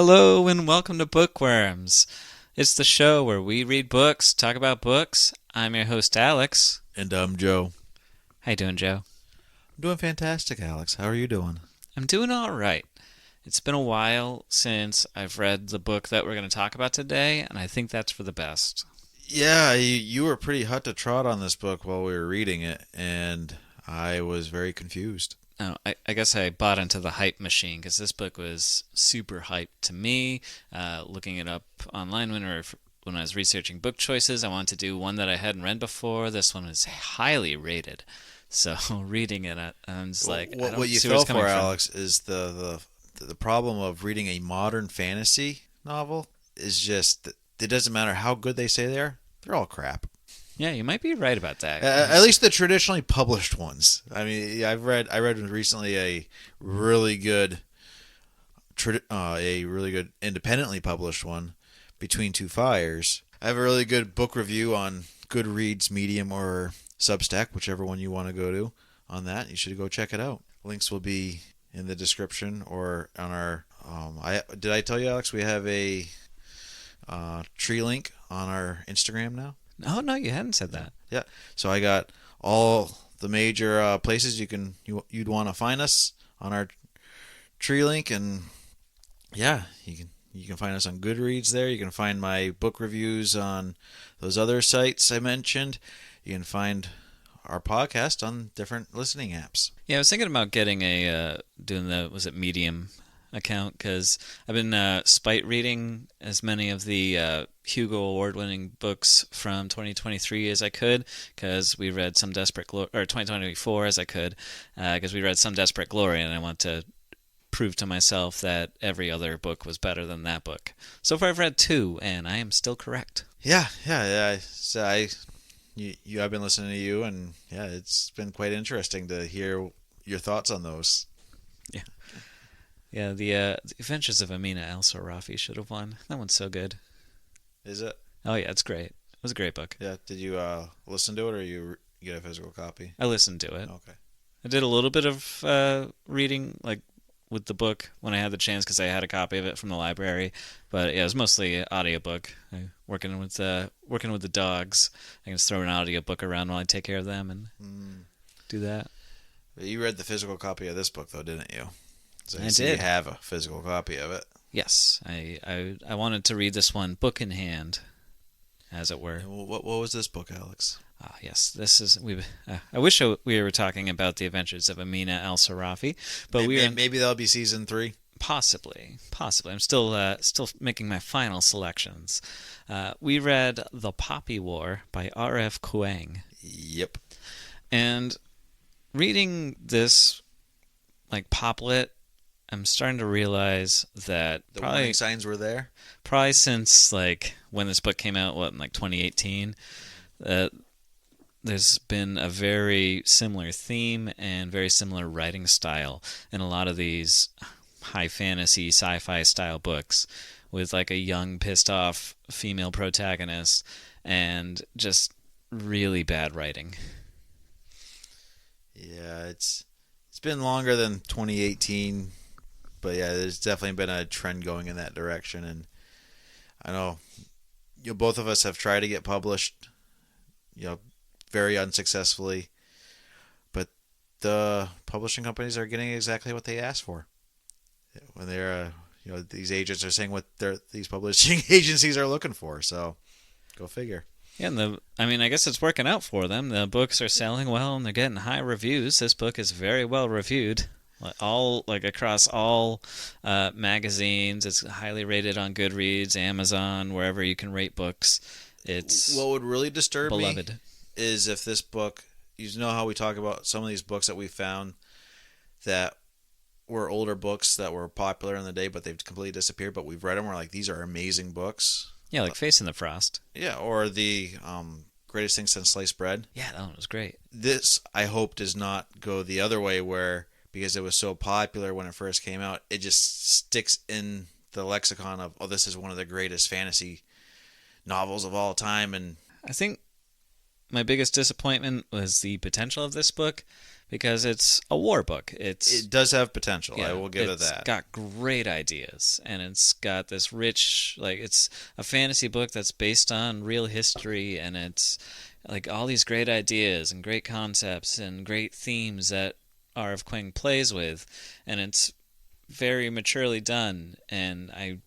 Hello and welcome to Bookworms. It's the show where we read books, talk about books. I'm your host, Alex. And I'm Joe. How you doing, Joe? I'm doing fantastic, Alex. How are you doing? I'm doing all right. It's been a while since I've read the book that we're going to talk about today, and I think that's for the best. Yeah, you were pretty hot to trot on this book while we were reading it, and I was very confused. Oh, I guess I bought into the hype machine because this book was super hyped to me. Looking it up online when I was researching book choices, I wanted to do one that I hadn't read before. This one is highly rated. So reading it, I'm just like, I don't What you see where fell it's coming for, from. Alex, is the problem of reading a modern fantasy novel is just that it doesn't matter how good they say they are, they're all crap. Yeah, you might be right about that. At least the traditionally published ones. I mean, I read recently a really good independently published one, Between Two Fires. I have a really good book review on Goodreads, Medium, or Substack, whichever one you want to go to on that. You should go check it out. Links will be in the description or on our. Did I tell you, Alex? We have a tree link on our Instagram now. Oh no, you hadn't said Yeah. that. Yeah. So I got all the major places you'd want to find us on our tree link, and yeah, you can find us on Goodreads there. You can find my book reviews on those other sites I mentioned. You can find our podcast on different listening apps. Yeah, I was thinking about getting doing the was it Medium account because I've been spite reading as many of the Hugo Award-winning books from 2023 as I could because we read Some Desperate Glory, or 2024 as I could because we read Some Desperate Glory, and I want to prove to myself that every other book was better than that book. So far I've read two, and I am still correct. Yeah. I've been listening to you, and yeah, it's been quite interesting to hear your thoughts on those. Yeah. Yeah, the Adventures of Amina El-Sarafi should have won. That one's so good. Is it? Oh yeah, it's great. It was a great book. Yeah. Did you listen to it, or you get a physical copy? I listened to it. Okay. I did a little bit of reading, like with the book when I had the chance, because I had a copy of it from the library. But yeah, it was mostly audiobook. Working with the dogs, I can just throw an audiobook around while I take care of them and do that. You read the physical copy of this book, though, didn't you? So I you did. have a physical copy of it. Yes, I wanted to read this one book in hand, as it were. And what was this book, Alex? Ah, yes, this is we. I wish we were talking about the Adventures of Amina El-Sarafi, but Maybe that'll be season 3. possibly. I'm still making my final selections. We read The Poppy War by R.F. Kuang, Yep. and reading this like poplet, I'm starting to realize that The warning signs were there. probably since like when this book came out, what in like 2018, there's been a very similar theme and very similar writing style in a lot of these high fantasy sci-fi style books with like a young pissed off female protagonist and just really bad writing. Yeah, it's been longer than 2018, but yeah, there's definitely been a trend going in that direction, and I know both of us have tried to get published, very unsuccessfully, but the publishing companies are getting exactly what they asked for. When they're, these agents are saying what these publishing agencies are looking for. So, go figure. Yeah, and I guess it's working out for them. The books are selling well and they're getting high reviews. This book is very well reviewed, across all magazines. It's highly rated on Goodreads, Amazon, wherever you can rate books. It's what would really disturb beloved. me is if this book, how we talk about some of these books that we found that were older books that were popular in the day, but they've completely disappeared. But we've read them. We're like, these are amazing books. Yeah, like Facing the Frost. Yeah, or the Greatest Thing Since Sliced Bread. Yeah, that one was great. This, I hope, does not go the other way where, because it was so popular when it first came out, it just sticks in the lexicon of, oh, this is one of the greatest fantasy novels of all time. And I think my biggest disappointment was the potential of this book because it's a war book. It does have potential. I Yeah, will give it it's that. got great ideas and it's got this rich, like, it's a fantasy book that's based on real history, and it's like all these great ideas and great concepts and great themes that R.F. Kuang plays with, and it's very maturely done. And I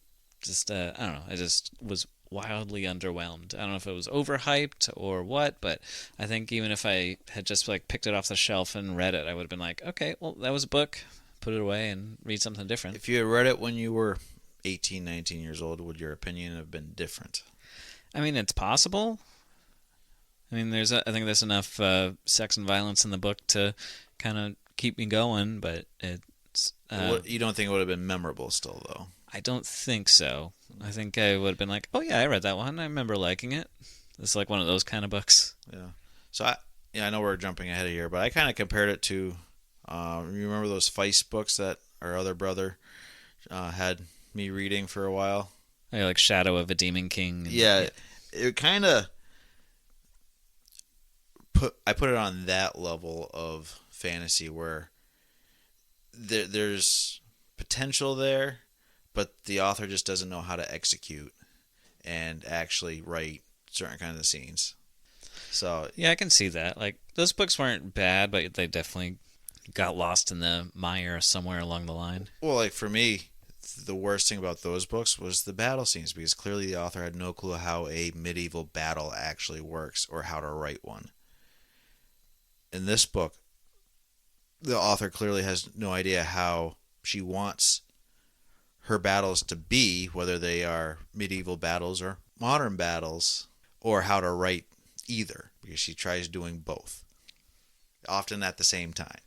don't know, I just was wildly underwhelmed. I don't know if it was overhyped or what, but I think even if I had just like picked it off the shelf and read it, I would have been like, okay, well, that was a book. Put it away and read something different. If you had read it when you were 18, 19 years old, would your opinion have been different? I mean, it's possible. I mean, I think there's enough sex and violence in the book to kind of keep me going, but it's. You don't think it would have been memorable still, though? I don't think so. I think I would have been like, oh yeah, I read that one. I remember liking it. It's like one of those kind of books. Yeah. So I know we're jumping ahead of here, but I kind of compared it to. You remember those Feist books that our other brother had me reading for a while? Like Shadow of a Demon King. Yeah, it kind of I put it on that level of fantasy where there's potential there, but the author just doesn't know how to execute and actually write certain kinds of scenes. So yeah, I can see that. Like those books weren't bad, but they definitely got lost in the mire somewhere along the line. well, like for me, the worst thing about those books was the battle scenes because clearly the author had no clue how a medieval battle actually works or how to write one. In this book, the author clearly has no idea how she wants her battles to be, whether they are medieval battles or modern battles, or how to write either, because she tries doing both, often at the same time.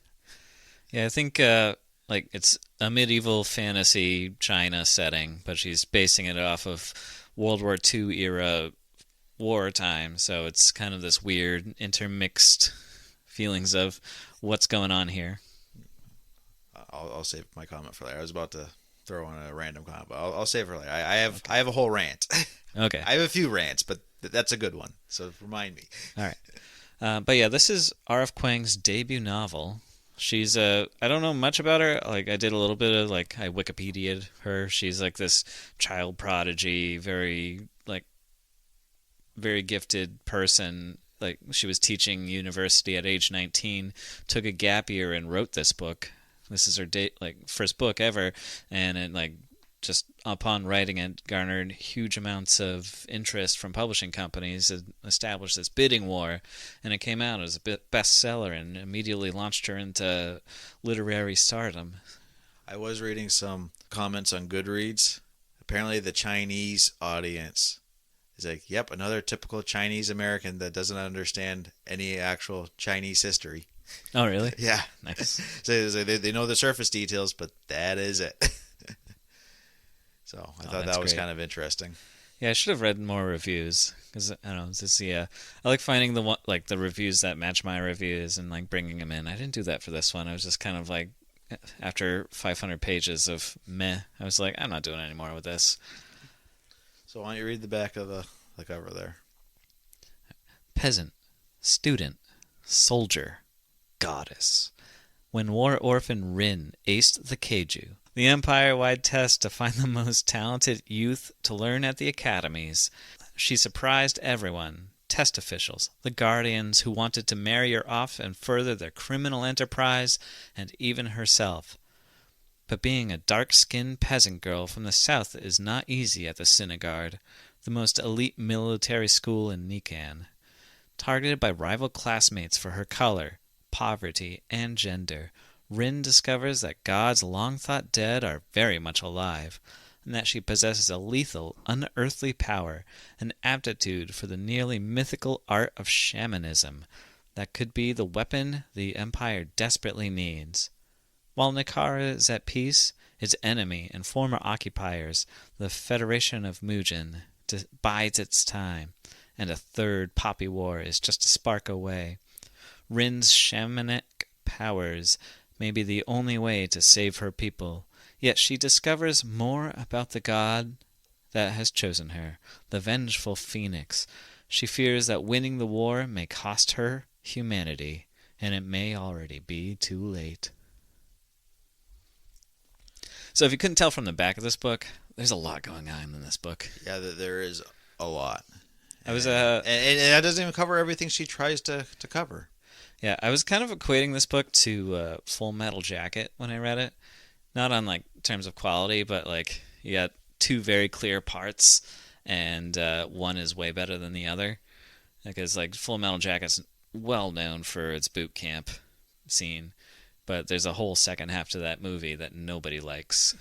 Yeah, I think like it's a medieval fantasy China setting, but she's basing it off of World War II era wartime, so it's kind of this weird intermixed feelings of what's going on here. I'll save my comment for later. I was about to throw in a random comment, but I'll save it for later. I have a whole rant. Okay. I have a few rants, but that's a good one. So remind me. All right. But yeah, this is R.F. Kuang's debut novel. She's I don't know much about her. Like I did a little bit of like I Wikipedia'd her. She's like this child prodigy, very gifted person. Like she was teaching university at age 19, took a gap year and wrote this book. This is her first book ever, and it like just upon writing it garnered huge amounts of interest from publishing companies and established this bidding war, and it came out as a bestseller and immediately launched her into literary stardom. I was reading some comments on Goodreads. Apparently, the Chinese audience is like, yep, another typical Chinese American that doesn't understand any actual Chinese history. Oh, really? Yeah. Nice. So they know the surface details, but that is it. So I thought that was great. kind of interesting. Yeah, I should have read more reviews because I don't know. I like finding the reviews that match my reviews and like bringing them in. I didn't do that for this one. I was just kind of like, after 500 pages of meh, I was like, I'm not doing any more with this. So why don't you read the back of the cover there? Peasant, student, soldier, goddess. When war orphan Rin aced the Keiju, the empire-wide test to find the most talented youth to learn at the academies, she surprised everyone, test officials, the guardians who wanted to marry her off and further their criminal enterprise, and even herself. But being a dark-skinned peasant girl from the south is not easy at the Synagogue, the most elite military school in Nikan. Targeted by rival classmates for her color, poverty, and gender, Rin discovers that gods long thought dead are very much alive, and that she possesses a lethal, unearthly power, an aptitude for the nearly mythical art of shamanism that could be the weapon the Empire desperately needs. While Nikkara is at peace, its enemy and former occupiers, the Federation of Mujin, bides its time, and a third Poppy War is just a spark away. Rin's shamanic powers may be the only way to save her people, yet she discovers more about the god that has chosen her, the vengeful phoenix, She fears that winning the war may cost her humanity, and it may already be too late. So if you couldn't tell from the back of this book, there's a lot going on in this book. Yeah, there is a lot. I was And that doesn't even cover everything she tries to cover. Yeah, I was kind of equating this book to Full Metal Jacket when I read it. Not on like terms of quality, but like you got two very clear parts, and one is way better than the other. Because like Full Metal Jacket's well known for its boot camp scene, but there's a whole second half to that movie that nobody likes.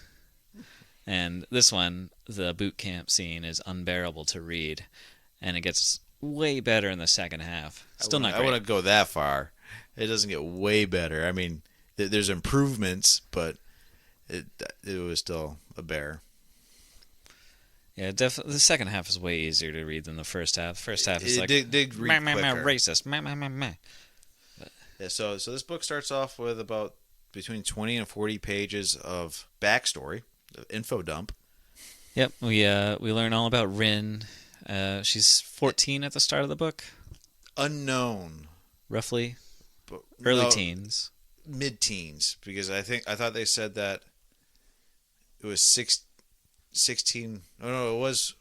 And this one, the boot camp scene is unbearable to read, and it gets way better in the second half. Still not great. I wouldn't go that far. It doesn't get way better. I mean, there's improvements, but it was still a bear. Yeah, definitely. The second half is way easier to read than the first half. First half is like did read quicker. racist. Yeah, so this book starts off with about between 20 and 40 pages of backstory, info dump. Yep, we learn all about Rin. She's 14 at the start of the book. Unknown, Roughly. but Early no, teens. mid-teens, because I thought they said that it was 16. Oh no, was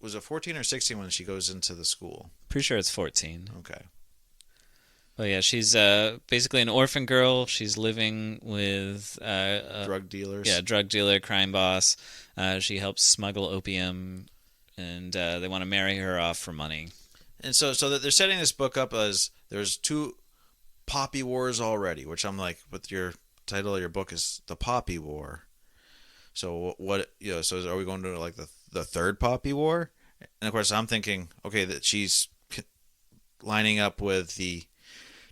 it 14 or 16 when she goes into the school? Pretty sure it's 14. Okay. But yeah, she's basically an orphan girl. She's living with Drug dealers. Yeah, drug dealer, crime boss. She helps smuggle opium, and they want to marry her off for money. And so that they're setting this book up as there's two Poppy Wars already, which I'm like, but your title of your book is The Poppy War. So what, so are we going to like the third Poppy War? And of course I'm thinking, okay, that she's lining up with the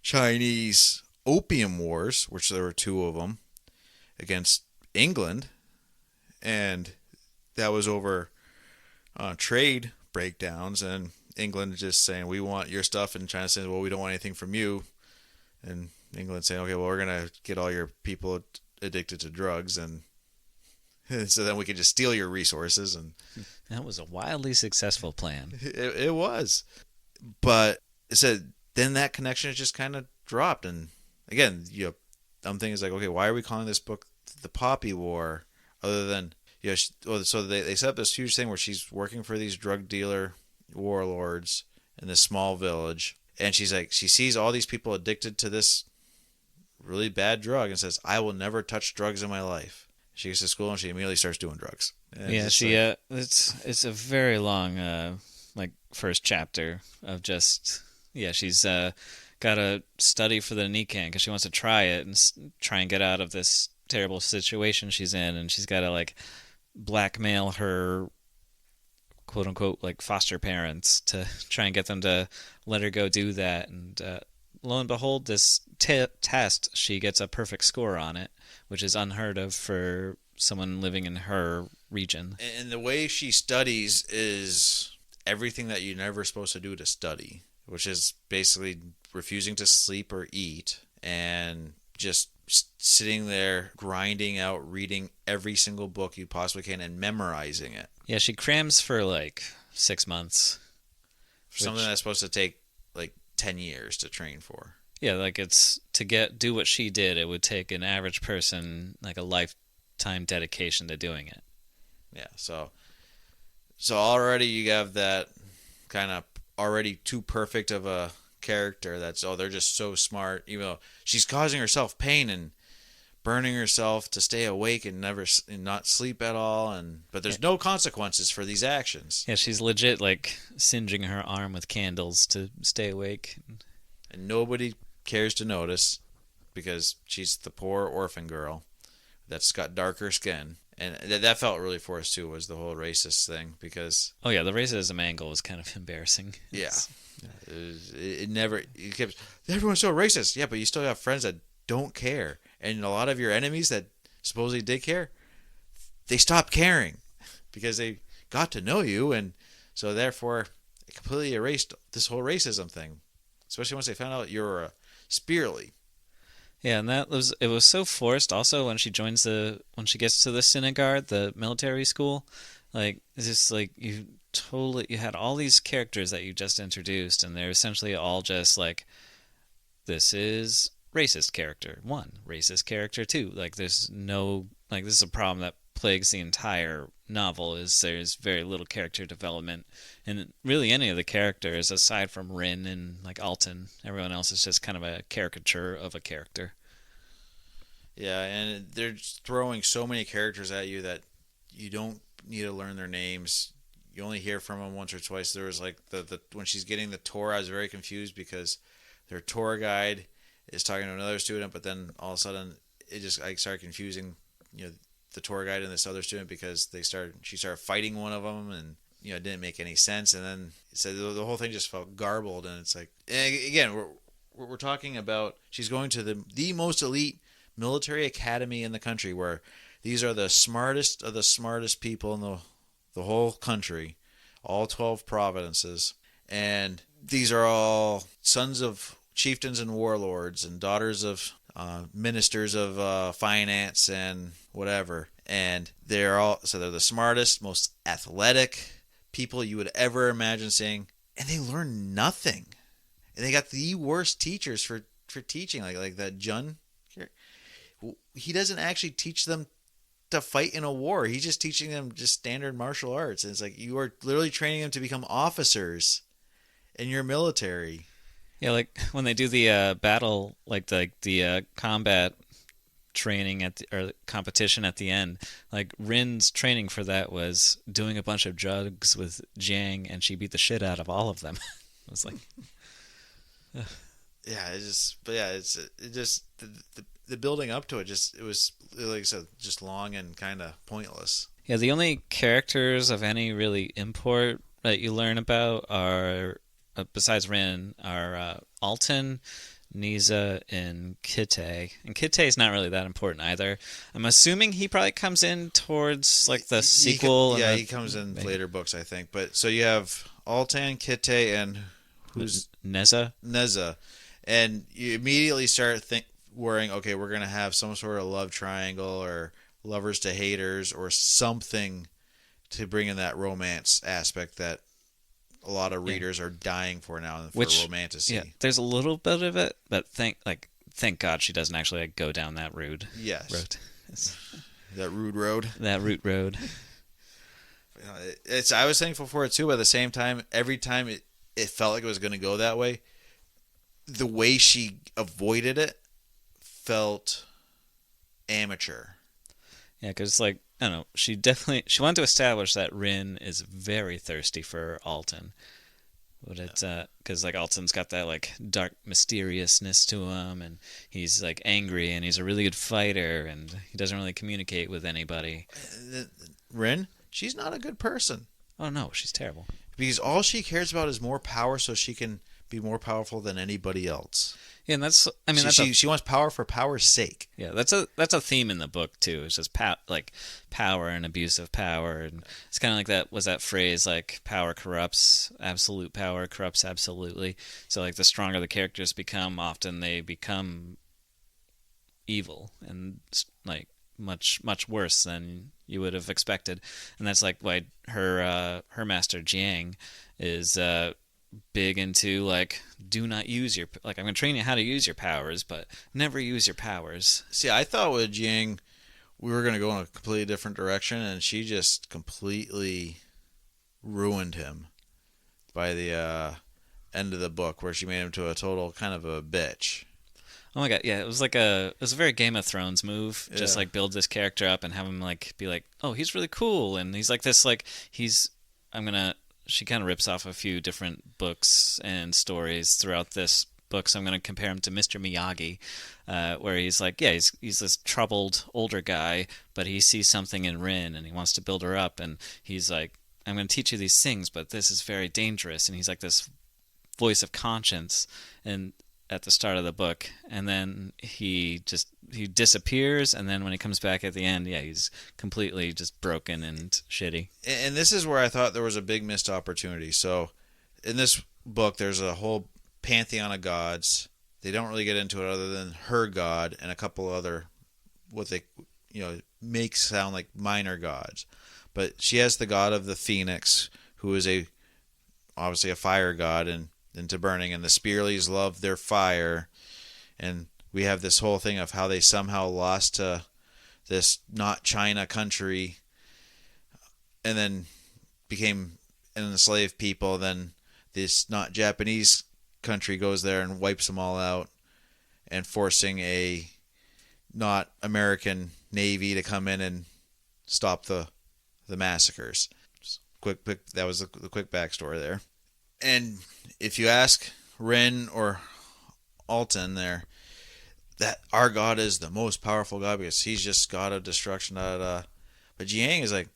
Chinese Opium Wars, which there were two of them, against England, and that was over trade breakdowns, and England just saying, we want your stuff, and China saying, well, we don't want anything from you, and England saying, okay, well, we're going to get all your people addicted to drugs, and so then we can just steal your resources. And that was a wildly successful plan. It was. But it said, then that connection just kind of dropped. And again, I'm thinking, like, okay, why are we calling this book The Poppy War? Other than, so they set up this huge thing where she's working for these drug dealer warlords in this small village. And she's like, she sees all these people addicted to this really bad drug and says, I will never touch drugs in my life. She gets to school and she immediately starts doing drugs. And yeah, it's a very long first chapter of just she's got to study for the Nikan because she wants to try it and try and get out of this terrible situation she's in, and she's got to like blackmail her quote unquote like foster parents to try and get them to let her go do that. And lo and behold, this test, she gets a perfect score on it, which is unheard of for someone living in her region. And the way she studies is everything that you're never supposed to do to study, which is basically refusing to sleep or eat and just sitting there grinding out, reading every single book you possibly can and memorizing it. Yeah, she crams for like 6 months. For something that's supposed to take like 10 years to train for. Yeah, like it's to do what she did, it would take an average person like a lifetime dedication to doing it. Yeah, so already you have that kind of already too perfect of a character that's, they're just so smart, even though she's causing herself pain and burning herself to stay awake and not sleep at all, but there's no consequences for these actions. Yeah, she's legit like singeing her arm with candles to stay awake. And nobody cares to notice because she's the poor orphan girl that's got darker skin. And that felt really forced too, was the whole racist thing, because the racism angle was kind of embarrassing. Yeah. It kept, everyone's so racist. Yeah, but you still have friends that don't care. And a lot of your enemies that supposedly did care, they stopped caring because they got to know you, and so therefore it completely erased this whole racism thing. Especially once they found out you're a Spearly. Yeah, and it was so forced. Also, when she gets to the synagogue, the military school, Like it's just like you had all these characters that you just introduced, and they're essentially all just like this is racist character one, racist character two. Like there's no like this is a problem that plagues the entire novel is there's very little character development and really any of the characters aside from Rin and like Alton. Everyone else is just kind of a caricature of a character. Yeah, and they're just throwing so many characters at you that you don't need to learn their names. You only hear from them once or twice. There was like the when she's getting the tour, I was very confused because their tour guide is talking to another student, but then all of a sudden it just I started confusing, the tour guide and this other student because she started fighting one of them, and it didn't make any sense. And then so the whole thing just felt garbled, and it's like, and again, we're talking about she's going to the most elite military academy in the country, where these are the smartest of the smartest people in the whole country, all 12 provinces, and these are all sons of chieftains and warlords and daughters of ministers of finance and whatever. And they're the smartest, most athletic people you would ever imagine seeing, and they learn nothing. And they got the worst teachers for teaching, like that Jun. He doesn't actually teach them to fight in a war. He's just teaching them just standard martial arts. And it's like you are literally training them to become officers in your military. Yeah, like when they do the battle, like the combat training or competition at the end, like Rin's training for that was doing a bunch of drugs with Jiang, and she beat the shit out of all of them. It was like, Yeah, it just the building up to it it was like I said, just long and kind of pointless. yeah, the only characters of any really import that you learn about are besides Rin are Alton, Nisa, and Kite. And Kite is not really that important either. I'm assuming he probably comes in towards like the sequel. He comes in later books, I think. But so you have Altan, Kite, and who's Neza. Neza, and you immediately start worrying. Okay, we're gonna have some sort of love triangle or lovers to haters or something to bring in that romance aspect that a lot of readers are dying for now for romanticy. Yeah, there's a little bit of it, but thank God she doesn't actually like, go down that road. Yes. That rude road. That root road. I was thankful for it too, but at the same time, every time it felt like it was going to go that way, the way she avoided it felt amateur. Yeah, because like I don't know, she wanted to establish that Rin is very thirsty for Alton, but it's because like Alton's got that like dark mysteriousness to him, and he's like angry, and he's a really good fighter, and he doesn't really communicate with anybody. Rin, she's not a good person. Oh no, she's terrible. Because all she cares about is more power, so she can be more powerful than anybody else. Yeah, and she wants power for power's sake. Yeah, that's a theme in the book too. It's just power and abuse of power, and it's kind of like that phrase like power corrupts, absolute power corrupts absolutely. So like the stronger the characters become, often they become evil and like much worse than you would have expected. And that's like why her master Jiang is big into like do not use your like I'm gonna train you how to use your powers, but never use your powers. See, I thought with Jiang we were gonna go in a completely different direction, and she just completely ruined him by the end of the book, where she made him to a total kind of a bitch. Oh my god, yeah, it was a very Game of Thrones move. Yeah. Just like build this character up and have him like be like, oh, he's really cool, and he's like this like she kind of rips off a few different books and stories throughout this book, so I'm going to compare him to Mr. Miyagi, where he's like, yeah, he's this troubled older guy, but he sees something in Rin and he wants to build her up, and he's like, I'm going to teach you these things, but this is very dangerous, and he's like this voice of conscience, and at the start of the book, and then he disappears, and then when he comes back at the end, yeah, he's completely just broken and shitty. And this is where I thought there was a big missed opportunity. So in this book there's a whole pantheon of gods. They don't really get into it other than her god and a couple other what they make sound like minor gods. But she has the god of the phoenix, who is a obviously a fire god, and into burning. And the Spearleys love their fire, and we have this whole thing of how they somehow lost to this not China country, and then became an enslaved people. Then this not Japanese country goes there and wipes them all out, and forcing a not American Navy to come in and stop the massacres. Quick. That was the quick backstory there. And if you ask Rin or Alton there, that our God is the most powerful God because he's just God of destruction. Da, da, da. But Jiang is like,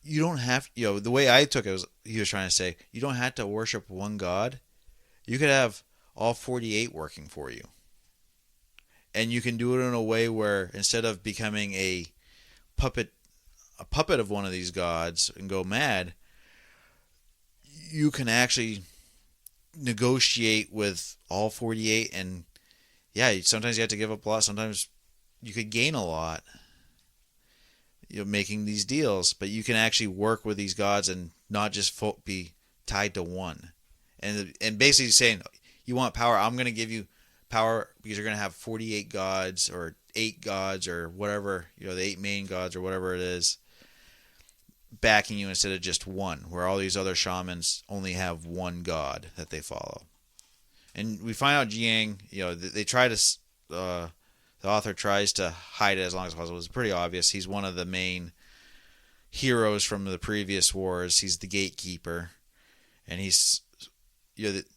you don't have, the way I took it was he was trying to say, you don't have to worship one God. You could have all 48 working for you. And you can do it in a way where instead of becoming a puppet of one of these gods and go mad, you can actually negotiate with all 48. And yeah, sometimes you have to give up a lot. Sometimes you could gain a lot, making these deals. But you can actually work with these gods and not just be tied to one. And basically saying, you want power, I'm going to give you power because you're going to have 48 gods or 8 gods or whatever, the 8 main gods or whatever it is, backing you instead of just one, where all these other shamans only have one god that they follow. And we find out Jiang, they try to, the author tries to hide it as long as possible. It's pretty obvious. He's one of the main heroes from the previous wars. He's the gatekeeper. And he's,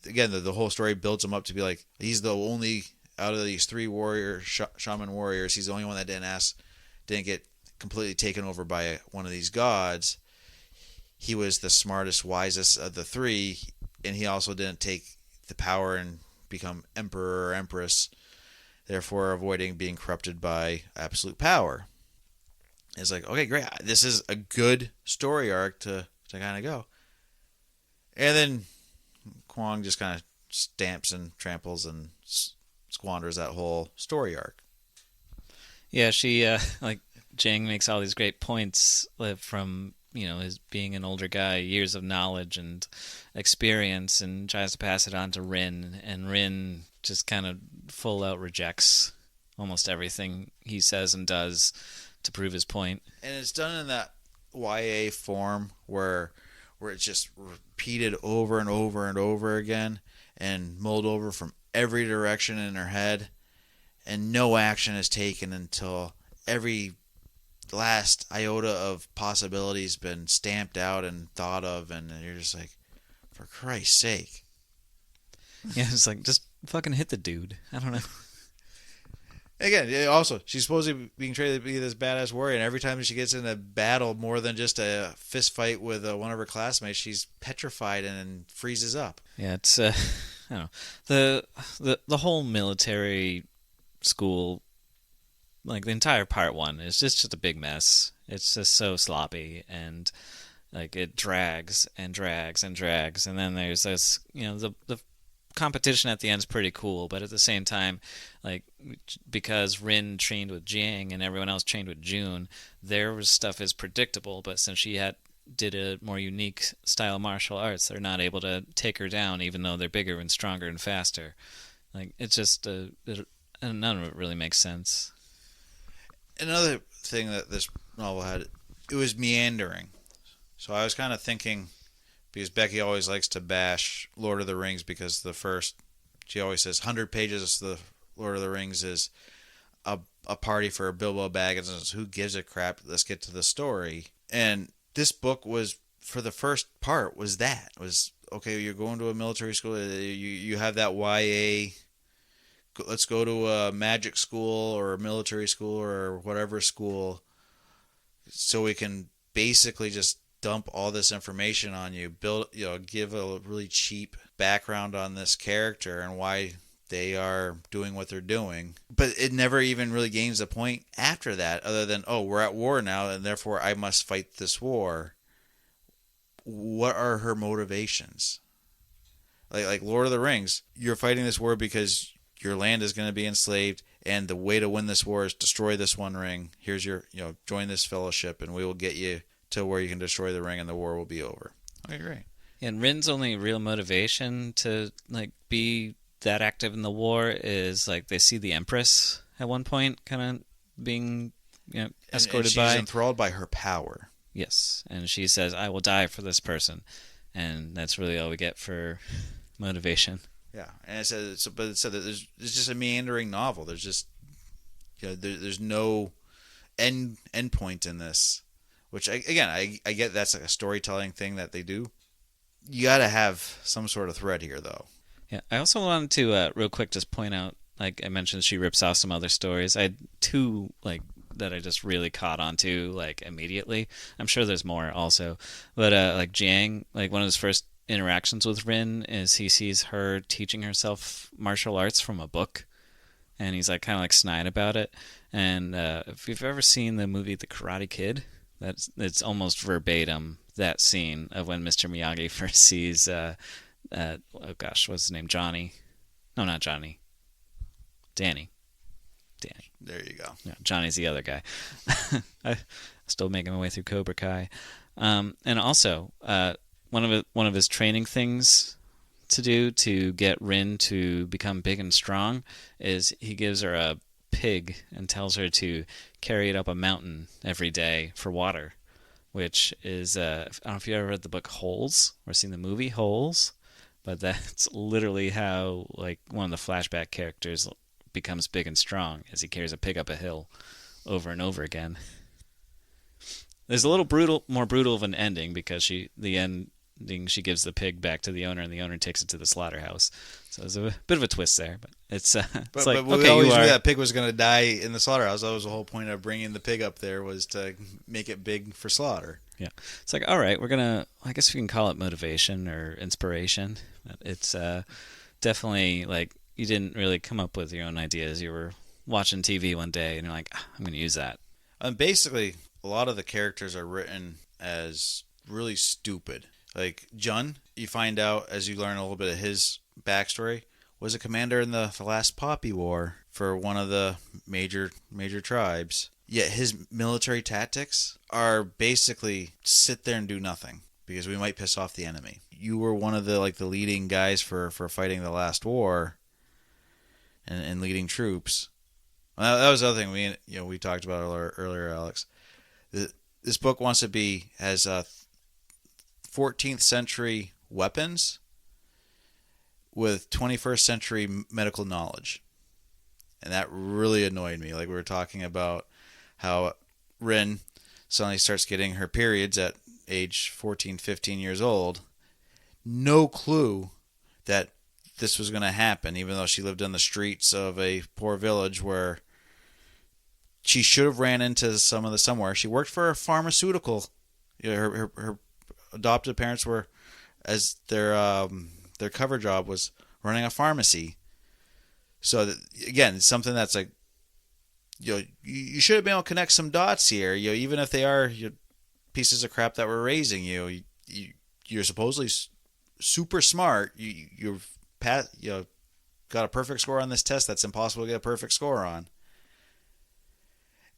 again, the whole story builds him up to be like, he's the only, out of these 3 shaman warriors, he's the only one that didn't get completely taken over by one of these gods. He was the smartest, wisest of the 3, and he also didn't take the power and become emperor or empress, therefore avoiding being corrupted by absolute power. It's like, okay, great, this is a good story arc to kind of go. And then Kuang just kind of stamps and tramples and squanders that whole story arc. Yeah, she like Jang makes all these great points from his being an older guy, years of knowledge and experience, and tries to pass it on to Rin, and Rin just kind of full out rejects almost everything he says and does to prove his point. And it's done in that YA form where it's just repeated over and over and over again and mulled over from every direction in her head, and no action is taken until every last iota of possibilities been stamped out and thought of, and you're just like, for Christ's sake. Yeah, it's like, just fucking hit the dude. I don't know. Again, also, she's supposed to be being trained to be this badass warrior, and every time she gets in a battle, more than just a fist fight with one of her classmates, she's petrified and freezes up. Yeah, it's I don't know, the whole military school, like the entire part 1 is just a big mess. It's just so sloppy, and like it drags and drags and drags, and then there's this, the competition at the end is pretty cool, but at the same time, like, because Rin trained with Jiang and everyone else trained with June, their stuff is predictable, but since she did a more unique style of martial arts, they're not able to take her down, even though they're bigger and stronger and faster. Like, it's just none of it really makes sense. Another thing that this novel had, it was meandering. So I was kind of thinking, because Becky always likes to bash Lord of the Rings, because she always says 100 pages of the Lord of the Rings is a party for Bilbo Baggins. Who gives a crap? Let's get to the story. And this book was, for the first part, was okay, you're going to a military school, you have that YA, let's go to a magic school or a military school or whatever school, so we can basically just dump all this information on you, give a really cheap background on this character and why they are doing what they're doing. But it never even really gains a point after that, other than, oh, we're at war now, and therefore I must fight this war. What are her motivations? Like Lord of the Rings, you're fighting this war because your land is going to be enslaved, and the way to win this war is destroy this one ring. Here's your, join this fellowship, and we will get you to where you can destroy the ring and the war will be over. Okay, great. And Rin's only real motivation to like be that active in the war is like they see the Empress at one point, kind of being And escorted she's by. enthralled by her power. Yes, and she says, "I will die for this person," and that's really all we get for motivation. Yeah, and but it said that there's just a meandering novel. There's just there's no end point in this. Which I get that's like a storytelling thing that they do. You got to have some sort of thread here, though. Yeah, I also wanted to real quick just point out, like I mentioned, she rips off some other stories. I had two like that I just really caught on to like immediately. I'm sure there's more also, but like Jiang, like one of his first interactions with Rin is he sees her teaching herself martial arts from a book, and he's like kind of like snide about it. And if you've ever seen the movie The Karate Kid, it's almost verbatim that scene of when Mr. Miyagi first sees oh gosh, what's his name? Johnny? No, not Johnny. Danny. Danny. There you go. Yeah, Johnny's the other guy. I'm still making my way through Cobra Kai, and also one of his training things to do to get Rin to become big and strong is he gives her a pig and tells her to carry it up a mountain every day for water, which is I don't know if you ever read the book Holes or seen the movie Holes, but that's literally how like one of the flashback characters becomes big and strong as he carries a pig up a hill over and over again. There's a little more brutal of an ending because the ending she gives the pig back to the owner and the owner takes it to the slaughterhouse. So there's a bit of a twist there, but it's But like we okay, always you knew are that pig was going to die in the slaughterhouse. That was the whole point of bringing the pig up there was to make it big for slaughter. yeah. It's like all right, we're gonna I guess we can call it motivation or inspiration. But it's definitely like you didn't really come up with your own ideas. You were watching TV one day and you're like, I'm going to use that. And basically, a lot of the characters are written as really stupid. Like Jun, you find out as you learn a little bit of his backstory, was a commander in the last Poppy War for one of the major tribes. Yet his military tactics are basically sit there and do nothing because we might piss off the enemy. You were one of the leading guys for fighting the last war and leading troops. Well, that was the other thing we talked about earlier, Alex. This book has 14th century weapons with 21st century medical knowledge. And that really annoyed me. Like we were talking about how Rin suddenly starts getting her periods at age 14, 15 years old. No clue that this was going to happen, even though she lived on the streets of a poor village where she should have ran into somewhere. She worked for a pharmaceutical. Her adopted parents were, as their cover job was running a pharmacy. So that, again, it's something that's like, you should have been able to connect some dots here. Even if they are pieces of crap that were raising you, you're supposedly super smart. You've got a perfect score on this test that's impossible to get a perfect score on.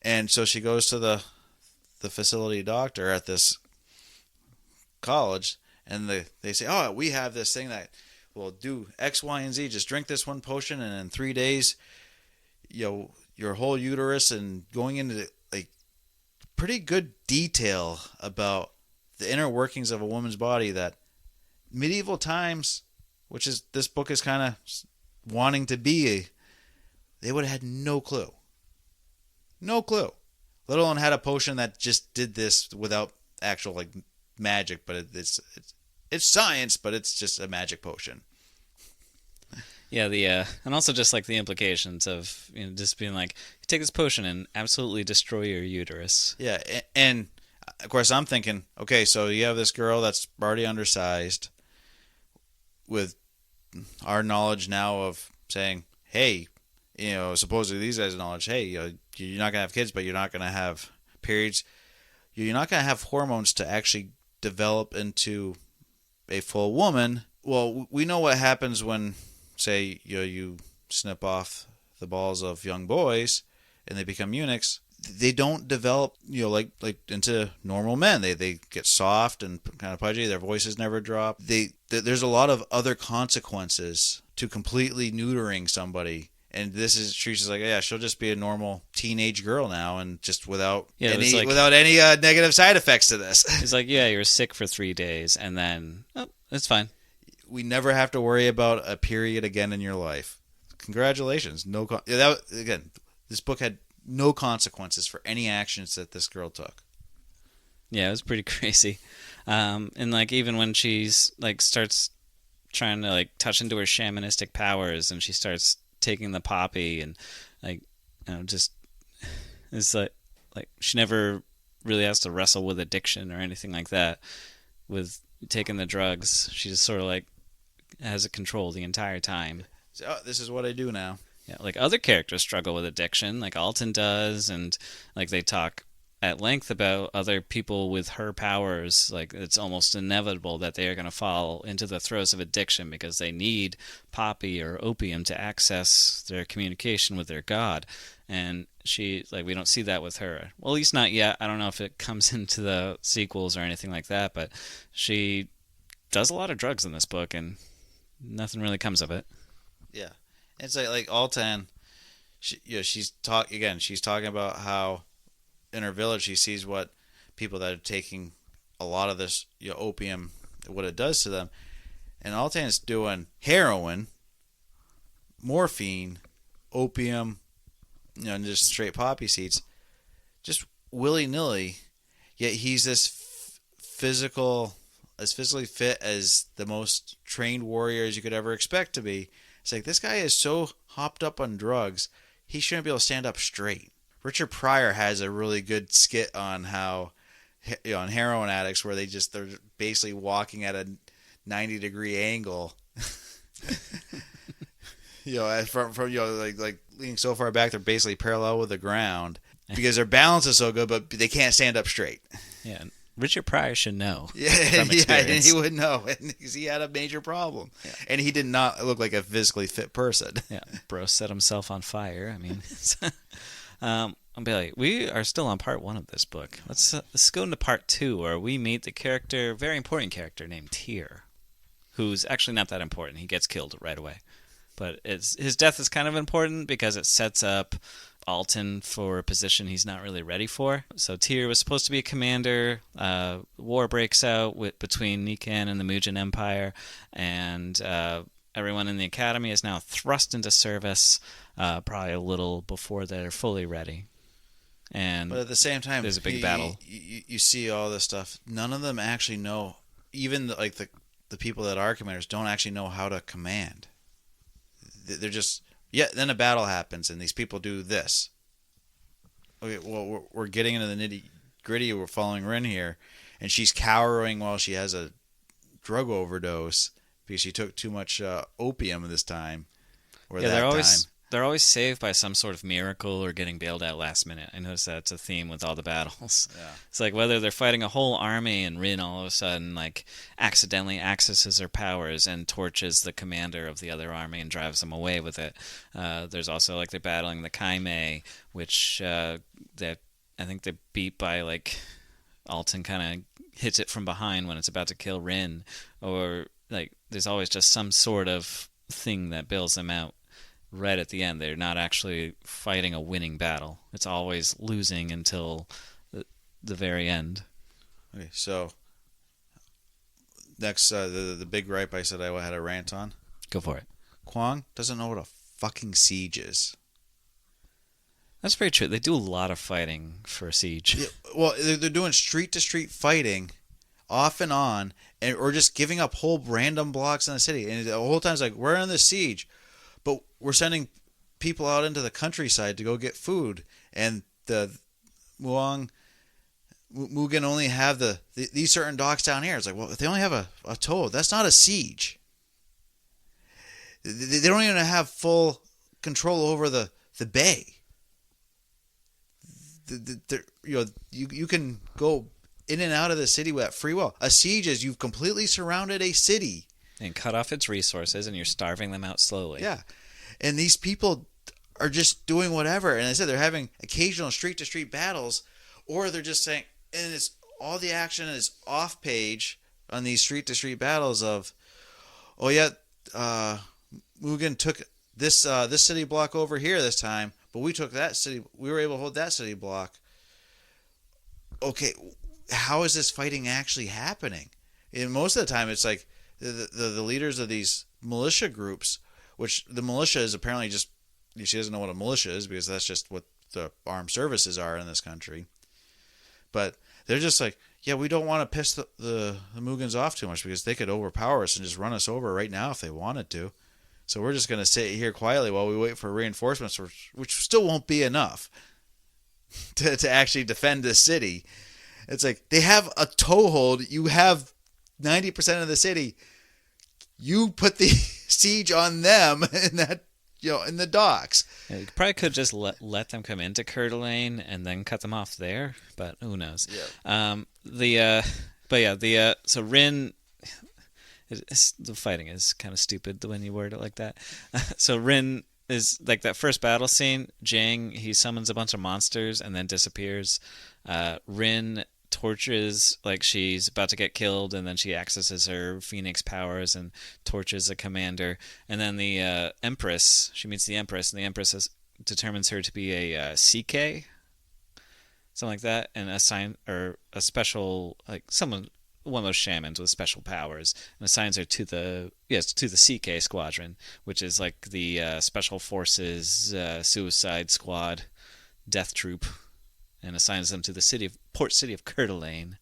And so she goes to the facility doctor at this college, and they say, oh, we have this thing that will do X, Y, and Z. Just drink this one potion, and in 3 days, your whole uterus, and going into like pretty good detail about the inner workings of a woman's body that medieval times, which is this book is kind of wanting to be, they would have had no clue. No clue. Let alone had a potion that just did this without actual magic, but it's science, but it's just a magic potion. Yeah, and also just like the implications of just being like, you take this potion and absolutely destroy your uterus. Yeah, and of course I'm thinking, okay, so you have this girl that's already undersized, with our knowledge now of saying, hey, supposedly these guys' knowledge, hey, you're not gonna have kids, but you're not gonna have periods. You're not gonna have hormones to actually develop into a full woman. Well, we know what happens when, say, you snip off the balls of young boys and they become eunuchs. they don't develop, like into normal men. They get soft and kind of pudgy. Their voices never drop. There's a lot of other consequences to completely neutering somebody. And this is she's just like, yeah, she'll just be a normal teenage girl now, and just without any negative side effects to this. He's like, yeah, you're sick for 3 days, and then it's fine. We never have to worry about a period again in your life. Congratulations. Again, this book had no consequences for any actions that this girl took. Yeah, it was pretty crazy. And like even when she's like starts trying to like touch into her shamanistic powers, and she starts taking the poppy, and like just it's like she never really has to wrestle with addiction or anything like that with taking the drugs. She just sort of like has it controlled the entire time. So, this is what I do now. Yeah, like other characters struggle with addiction, like Alton does, and like they talk at length about other people with her powers. Like it's almost inevitable that they are going to fall into the throes of addiction because they need poppy or opium to access their communication with their god. And she, like, we don't see that with her. Well, at least not yet. I don't know if it comes into the sequels or anything like that, but she does a lot of drugs in this book, and nothing really comes of it. Yeah, it's like Altan. She's talking about how in her village she sees what people that are taking a lot of this opium, what it does to them, and Altan's doing heroin, morphine, opium, and just straight poppy seeds, just willy nilly. Yet he's this physically fit as the most trained warrior as you could ever expect to be. It's like, this guy is so hopped up on drugs, he shouldn't be able to stand up straight. Richard Pryor has a really good skit on how, on heroin addicts, where they're basically walking at a 90-degree angle. From like leaning so far back, they're basically parallel with the ground because their balance is so good, but they can't stand up straight. Yeah. Richard Pryor should know. Yeah, and he would know, because he had a major problem, and he did not look like a physically fit person. Yeah, bro set himself on fire. I mean, Billy, we are still on part 1 of this book. Let's go into part 2, where we meet the very important character named Tyr, who's actually not that important. He gets killed right away, but his death is kind of important because it sets up Alton for a position he's not really ready for. So Tyr was supposed to be a commander. War breaks out between Nikan and the Mujan Empire, and everyone in the academy is now thrust into service, probably a little before they're fully ready. But at the same time, there's a big battle. You see all this stuff. None of them actually know. Even like the people that are commanders don't actually know how to command. They're just. Yeah, then a battle happens, and these people do this. Okay, well, we're getting into the nitty-gritty. We're following Rin here, and she's cowering while she has a drug overdose because she took too much opium this time. They're always saved by some sort of miracle or getting bailed out last minute. I notice that's a theme with all the battles. Yeah. It's like whether they're fighting a whole army and Rin all of a sudden like accidentally accesses her powers and torches the commander of the other army and drives them away with it. There's also like they're battling the Kaimei, which I think they beat by like Alton kind of hits it from behind when it's about to kill Rin, or like there's always just some sort of thing that bails them out. Right at the end, they're not actually fighting a winning battle. It's always losing until the very end. Okay, so next, the big gripe I said I had a rant on. Go for it. Kuang doesn't know what a fucking siege is. That's very true. They do a lot of fighting for a siege. Yeah, well, they're doing street-to-street fighting off and on, or just giving up whole random blocks in the city. And the whole time it's like, we're in the siege. But we're sending people out into the countryside to go get food, and the Mugan only have these certain docks down here. It's like, well, if they only have a tow, that's not a siege. They don't even have full control over the bay. You can go in and out of the city with free will. A siege is you've completely surrounded a city. And cut off its resources, and you're starving them out slowly. Yeah. And these people are just doing whatever. And I said they're having occasional street to street battles, or they're just saying, and it's all the action is off page on these street to street battles of, oh yeah, uh, Mugen took this city block over here this time, but we took that city. We were able to hold that city block. Okay, how is this fighting actually happening? And most of the time, it's like the leaders of these militia groups, which the militia is apparently just, she doesn't know what a militia is because that's just what the armed services are in this country. But they're just like, yeah, we don't want to piss the Mugens off too much because they could overpower us and just run us over right now if they wanted to. So we're just going to sit here quietly while we wait for reinforcements, which still won't be enough to actually defend this city. It's like they have a toehold. You have 90% of the city. You put the siege on them in that, in the docks. Yeah, you probably could just let them come into Coeur d'Alene and then cut them off there, but who knows? Yeah. So Rin, the fighting is kind of stupid when you word it like that. So Rin is like that first battle scene. Jang, he summons a bunch of monsters and then disappears. Rin torches, like she's about to get killed, and then she accesses her phoenix powers and torches a commander. And then the Empress, she meets the Empress, and the Empress determines her to be a CK, something like that, and assign or a special, like someone, one of those shamans with special powers, and assigns her to the CK squadron, which is like the special forces suicide squad death troop, and assigns them to the port city of Coeur d'Alene,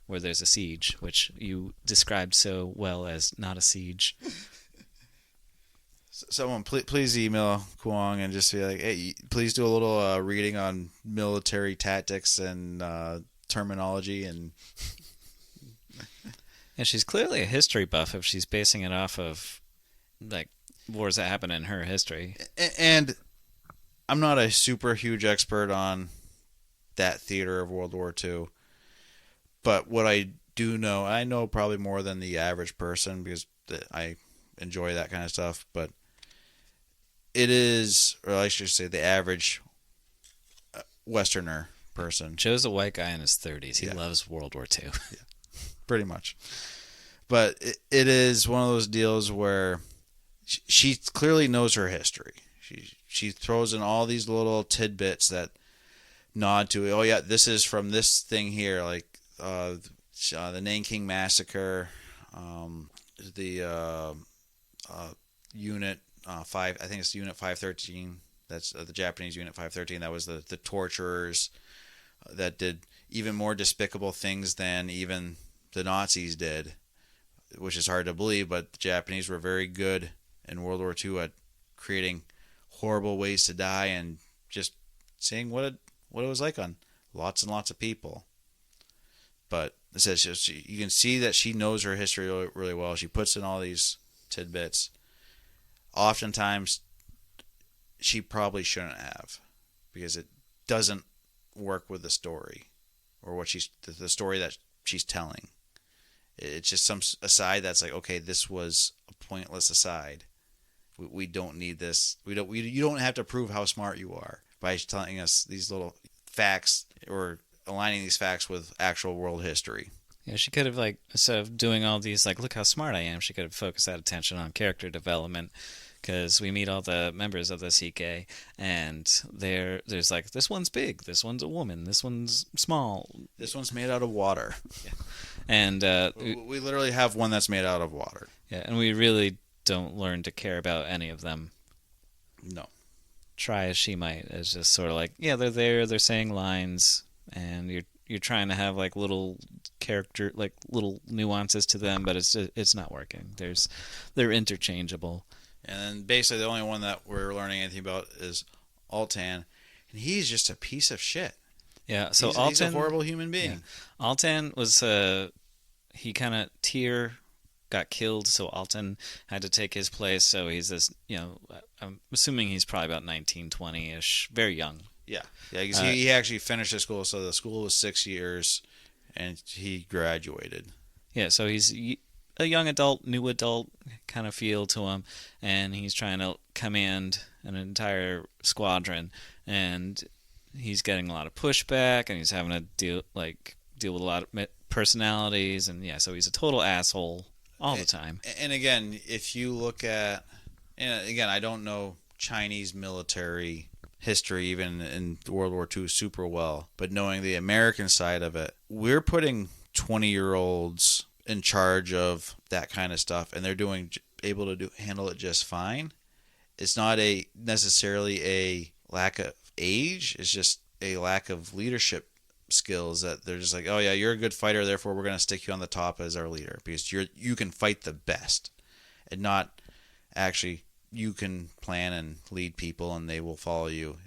where there's a siege, which you described so well as not a siege. Someone please email Kuang and just be like, hey, please do a little reading on military tactics and terminology. And she's clearly a history buff if she's basing it off of like wars that happen in her history. And I'm not a super huge expert on that theater of World War II, but what I do know, I know probably more than the average person because I enjoy that kind of stuff, but it is, or I should say the average Westerner person. Joe's a white guy in his 30s. He loves World War II. Yeah, pretty much. But it is one of those deals where she clearly knows her history. She throws in all these little tidbits that nod to, oh yeah, this is from this thing here, like the Nanking Massacre, the Unit 5, I think it's Unit 513. That's the Japanese Unit 513. That was the torturers that did even more despicable things than even the Nazis did, which is hard to believe, but the Japanese were very good in World War II at creating horrible ways to die and just seeing what it was like on lots and lots of people. But it says you can see that she knows her history really, really well. She puts in all these tidbits. Oftentimes, she probably shouldn't have, because it doesn't work with the story or what the story that she's telling. It's just some aside that's like, okay, this was a pointless aside. We don't need this. You don't have to prove how smart you are by telling us these little facts or aligning these facts with actual world history. Yeah, she could have, like, instead of doing all these, like, look how smart I am, she could have focused that attention on character development, because we meet all the members of the CK, and there's like, this one's big, this one's a woman, this one's small. This one's made out of water. Yeah. And we literally have one that's made out of water. Yeah, and we really don't learn to care about any of them. No. Try as she might. It's just sort of like, yeah, they're there, they're saying lines, and you're trying to have like little character, like little nuances to them, but it's not working. They're interchangeable. And then basically the only one that we're learning anything about is Altan, and he's just a piece of shit. Yeah, so he's a horrible human being. Yeah. Altan was he kind of got killed, so Altan had to take his place. So he's this, I'm assuming he's probably about 19, 20-ish, very young. Yeah, because he actually finished his school, so the school was 6 years, and he graduated. Yeah, so he's a young adult, new adult kind of feel to him, and he's trying to command an entire squadron, and he's getting a lot of pushback, and he's having to deal with a lot of personalities, and yeah, so he's a total asshole all the time. And again, if you look at, and again, I don't know Chinese military history, even in World War II, super well, but knowing the American side of it, we're putting 20-year-olds in charge of that kind of stuff, and they're able to handle it just fine. It's not necessarily a lack of age; it's just a lack of leadership skills, that they're just like, oh yeah, you're a good fighter, therefore we're going to stick you on the top as our leader because you can fight the best, and not actually you can plan and lead people and they will follow you.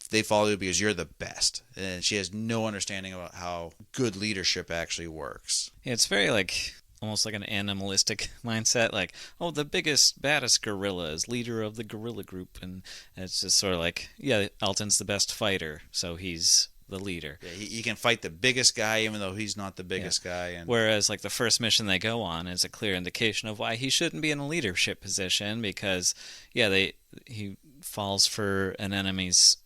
They follow you because you're the best, and she has no understanding about how good leadership actually works. Yeah, it's very like almost like an animalistic mindset, like, oh, the biggest, baddest gorilla is leader of the gorilla group, and it's just sort of like, yeah, Alton's the best fighter, so he's the leader. Yeah, he can fight the biggest guy even though he's not the biggest guy. And whereas like the first mission they go on is a clear indication of why he shouldn't be in a leadership position, because he falls for an enemy's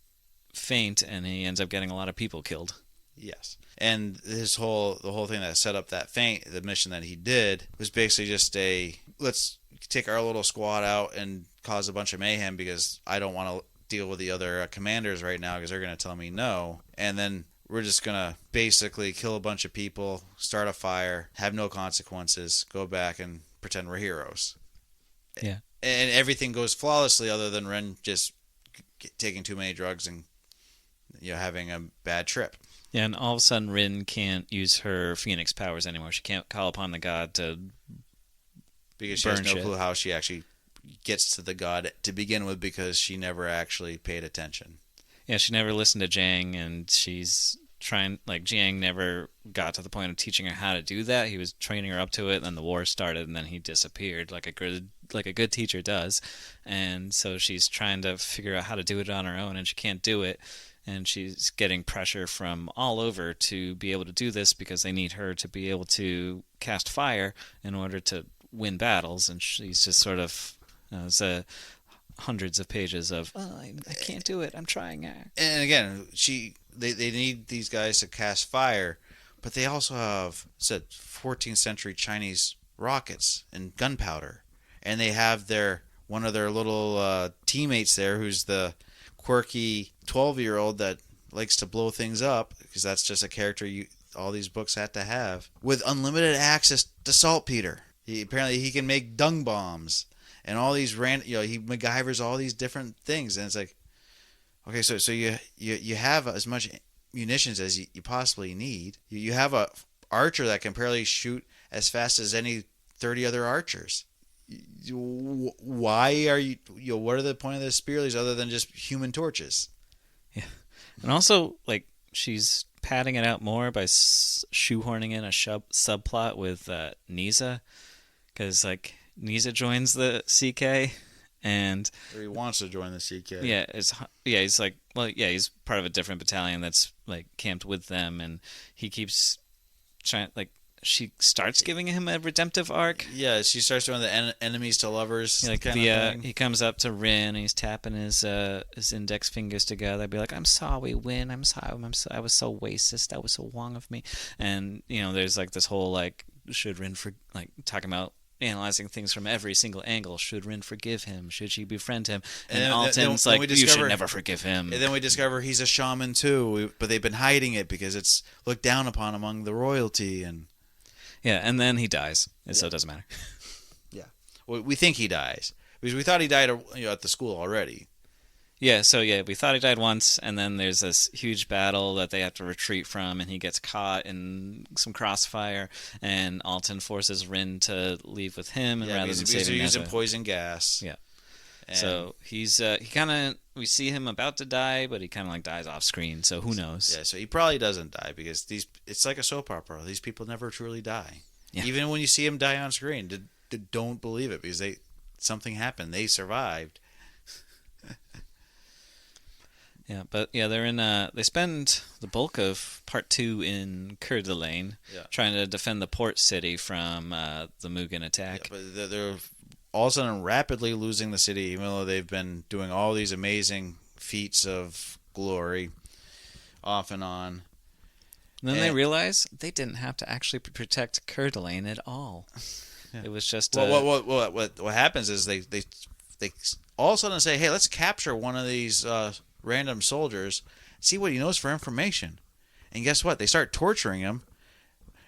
feint and he ends up getting a lot of people killed. Yes. And the whole thing that set up that feint, the mission that he did, was basically just let's take our little squad out and cause a bunch of mayhem because I don't want to deal with the other commanders right now because they're going to tell me no. And then we're just going to basically kill a bunch of people, start a fire, have no consequences, go back and pretend we're heroes. Yeah. And everything goes flawlessly other than Ren just taking too many drugs and having a bad trip. Yeah, and all of a sudden Rin can't use her Phoenix powers anymore. She can't call upon the god to because she has no clue how she actually gets to the god to begin with, because she never actually paid attention. Yeah, she never listened to Jiang, and she's trying, like, Jiang never got to the point of teaching her how to do that. He was training her up to it, and then the war started, and then he disappeared like a good teacher does. And so she's trying to figure out how to do it on her own, and she can't do it. And she's getting pressure from all over to be able to do this because they need her to be able to cast fire in order to win battles. And she's just sort of hundreds of pages of, I can't do it, I'm trying. And again, they need these guys to cast fire, but they also have 14th century Chinese rockets and gunpowder, and they have one of their little teammates there who's the quirky 12-year-old that likes to blow things up, because that's just a character all these books had to have, with unlimited access to saltpeter. Apparently he can make dung bombs and all these he MacGyvers all these different things, and it's like, okay, so you have as much munitions as you possibly need. You have a archer that can apparently shoot as fast as any 30 other archers. Why are what are the point of the spearleys other than just human torches? Yeah, and also, like, she's padding it out more by shoehorning in a subplot with Nisa, because like Nisa joins the CK, and or he wants to join the CK. He's like, well, yeah, he's part of a different battalion that's like camped with them, and he keeps trying, like, she starts giving him a redemptive arc. Yeah, she starts doing the enemies to lovers like kind of thing. He comes up to Rin and he's tapping his index fingers together. I'd be like, I'm sorry, Win. I'm sorry. I was so racist. That was so wrong of me. And there's like this whole like, should Rin talking about analyzing things from every single angle. Should Rin forgive him? Should she befriend him? And Alton's like, you should never forgive him. And then we discover he's a shaman too, but they've been hiding it because it's looked down upon among the royalty. And yeah, and then he dies, so it doesn't matter. Yeah, well, we think he dies because we thought he died at the school already. Yeah, so we thought he died once, and then there's this huge battle that they have to retreat from, and he gets caught in some crossfire, and Alton forces Rin to leave with him, and rather than saving he's using poison gas. Yeah. And so we see him about to die, but he kind of like dies off screen, so who knows? Yeah, so he probably doesn't die because it's like a soap opera. These people never truly die. Yeah. Even when you see him die on screen, don't believe it because something happened. They survived. Yeah, but yeah, they're in. They spend the bulk of part two in Coeur d'Alene, Yeah. trying to defend the port city from the Mugen Yeah, attack. but they're all of a sudden rapidly losing the city, even though they've been doing all these amazing feats of glory off and on. And then they And realize they didn't have to actually protect Coeur d'Alene at all. yeah. It was just Well, a what happens is they all of a sudden say, "Hey, let's capture one of these random soldiers, see what he knows for information." And guess what? They start torturing him,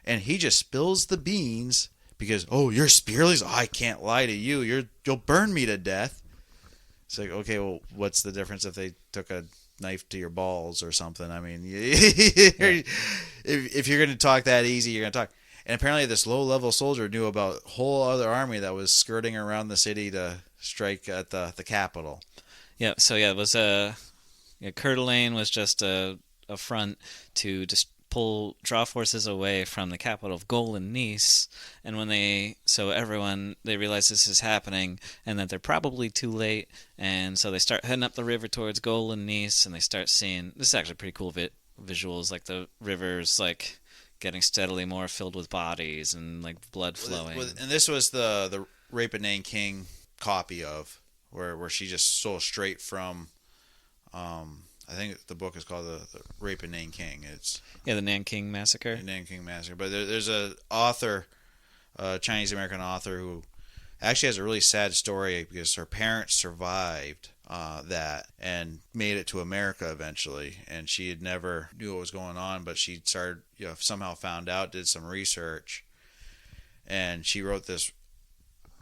and he just spills the beans because, "Oh, you're Spearless. Oh, I can't lie to you. You'll burn me to death." It's like, okay, well, what's the difference if they took a knife to your balls or something? I mean, yeah. if you're going to talk that easy, you're going to talk. And apparently, this low-level soldier knew about a whole other army that was skirting around the city to strike at the capital. Yeah, so yeah, it was a Coeur d'Alene was just a front to just draw forces away from the capital of Gaul and Nice. And when they realize this is happening and that they're probably too late, and so they start heading up the river towards Gaul and Nice, and they start seeing this is actually pretty cool visuals, like the rivers like getting steadily more filled with bodies and like blood flowing. And this was the Rape of Nanking copy of where she just stole straight from. I think the book is called the Rape of Nanking. It's Yeah, the Nanking Massacre. the Nanking Massacre. But there's a author, a Chinese American author, who actually has a really sad story because her parents survived that and made it to America eventually, and she had never knew what was going on, but she started, somehow found out, did some research, and she wrote this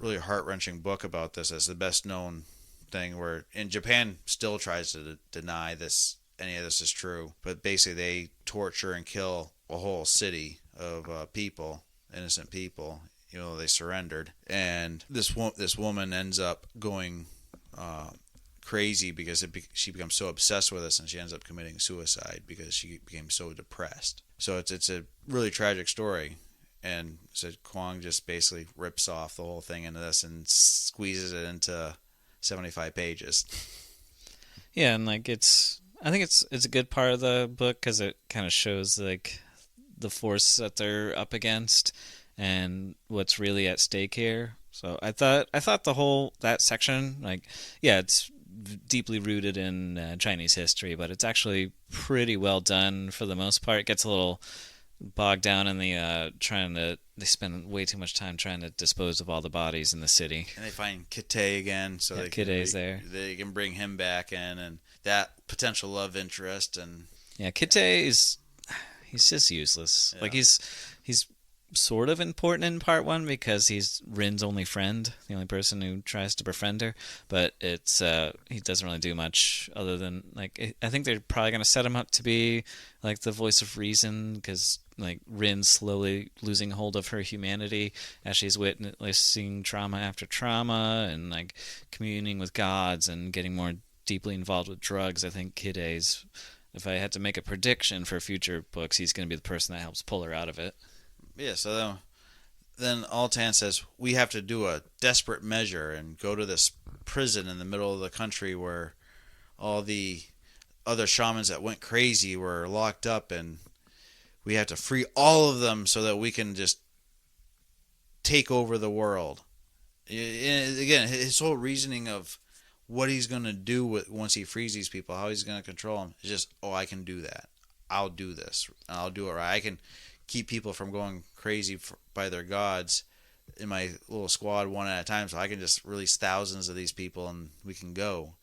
really heart-wrenching book about this as the best known thing, where in Japan still tries to deny this any of this is true, but basically they torture and kill a whole city of people, innocent people, they surrendered. And this woman ends up going crazy because she becomes so obsessed with this, and she ends up committing suicide because she became so depressed. So it's a really tragic story. And so Kuang just basically rips off the whole thing into this and squeezes it into 75 pages. Yeah, and like I think it's a good part of the book because it kind of shows like the force that they're up against and what's really at stake here. So I thought the whole that section, like, yeah, it's deeply rooted in Chinese history, but it's actually pretty well done for the most part. It gets a little bogged down in the they spend way too much time trying to dispose of all the bodies in the city. And they find Kite again, so Yeah, Kitay's there. they can bring him back in, and that potential love interest. And Yeah, Kite is he's just useless. yeah. Like he's sort of important in part one because he's Rin's only friend, the only person who tries to befriend her. But it's he doesn't really do much other than like I think they're probably gonna set him up to be like the voice of reason because like Rin's slowly losing hold of her humanity as she's witnessing trauma after trauma and like communing with gods and getting more deeply involved with drugs. I think Kiday's, if I had to make a prediction for future books, he's going to be the person that helps pull her out of it. Yeah, so then Altan says we have to do a desperate measure and go to this prison in the middle of the country where all the other shamans that went crazy were locked up, and we have to free all of them so that we can just take over the world. And again, his whole reasoning of what he's going to do once he frees these people, how he's going to control them, is just, I can do that. I'll do this. I'll do it right. I can keep people from going crazy by their gods in my little squad one at a time, so I can just release thousands of these people and we can go.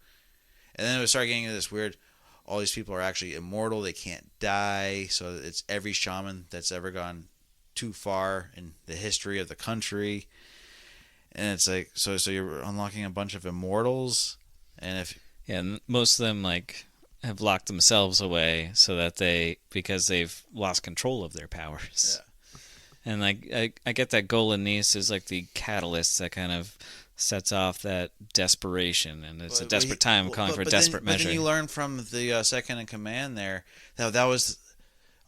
And then we start getting into this weird, all these people are actually immortal, they can't die, so it's every shaman that's ever gone too far in the history of the country. And it's like, so you're unlocking a bunch of immortals, and if Yeah, and most of them like have locked themselves away so that because they've lost control of their powers. yeah. And like I get that Golan Nice is like the catalyst that kind of sets off that desperation, and it's a desperate time calling for a desperate measure. But then you learn from the second in command there that was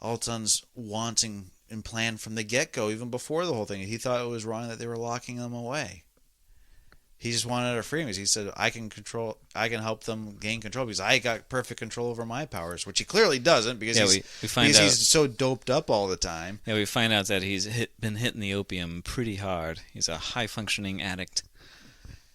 Altan's wanting and plan from the get-go, even before the whole thing. He thought it was wrong that they were locking them away. He just wanted her free because he said, I can help them gain control because I got perfect control over my powers, which he clearly doesn't because Yeah, we find out. he's so doped up all the time. Yeah, we find out that he's been hitting the opium pretty hard. He's a high functioning addict,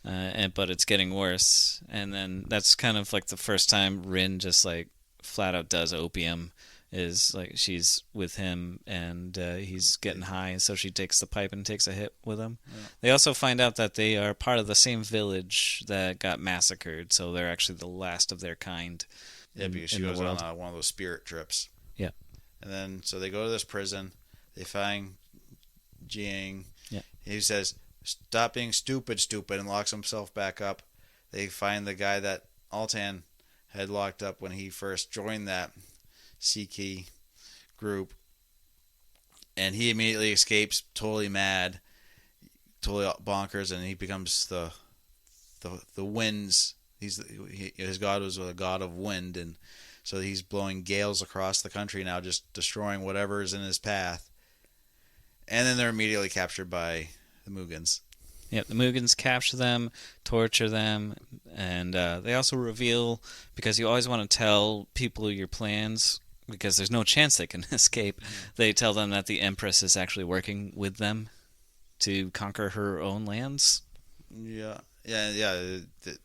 but it's getting worse. And then that's kind of like the first time Rin just like flat out does opium. Is like she's with him and he's getting high, and so she takes the pipe and takes a hit with him. Yeah. They also find out that they are part of the same village that got massacred, so they're actually the last of their kind. Yeah, because she goes on one of those spirit trips. Yeah. And then so they go to this prison. They find Jiang. Yeah. He says, "Stop being stupid, stupid," and locks himself back up. They find the guy that Altan had locked up when he first joined that CK group, and he immediately escapes, totally mad, totally bonkers, and he becomes the winds. His god was a god of wind, and so he's blowing gales across the country now, just destroying whatever is in his path. And then they're immediately captured by the Mugans. Yep, the Mugans capture them, torture them, and they also reveal, because you always want to tell people your plans, because there's no chance they can escape, they tell them that the Empress is actually working with them to conquer her own lands. Yeah.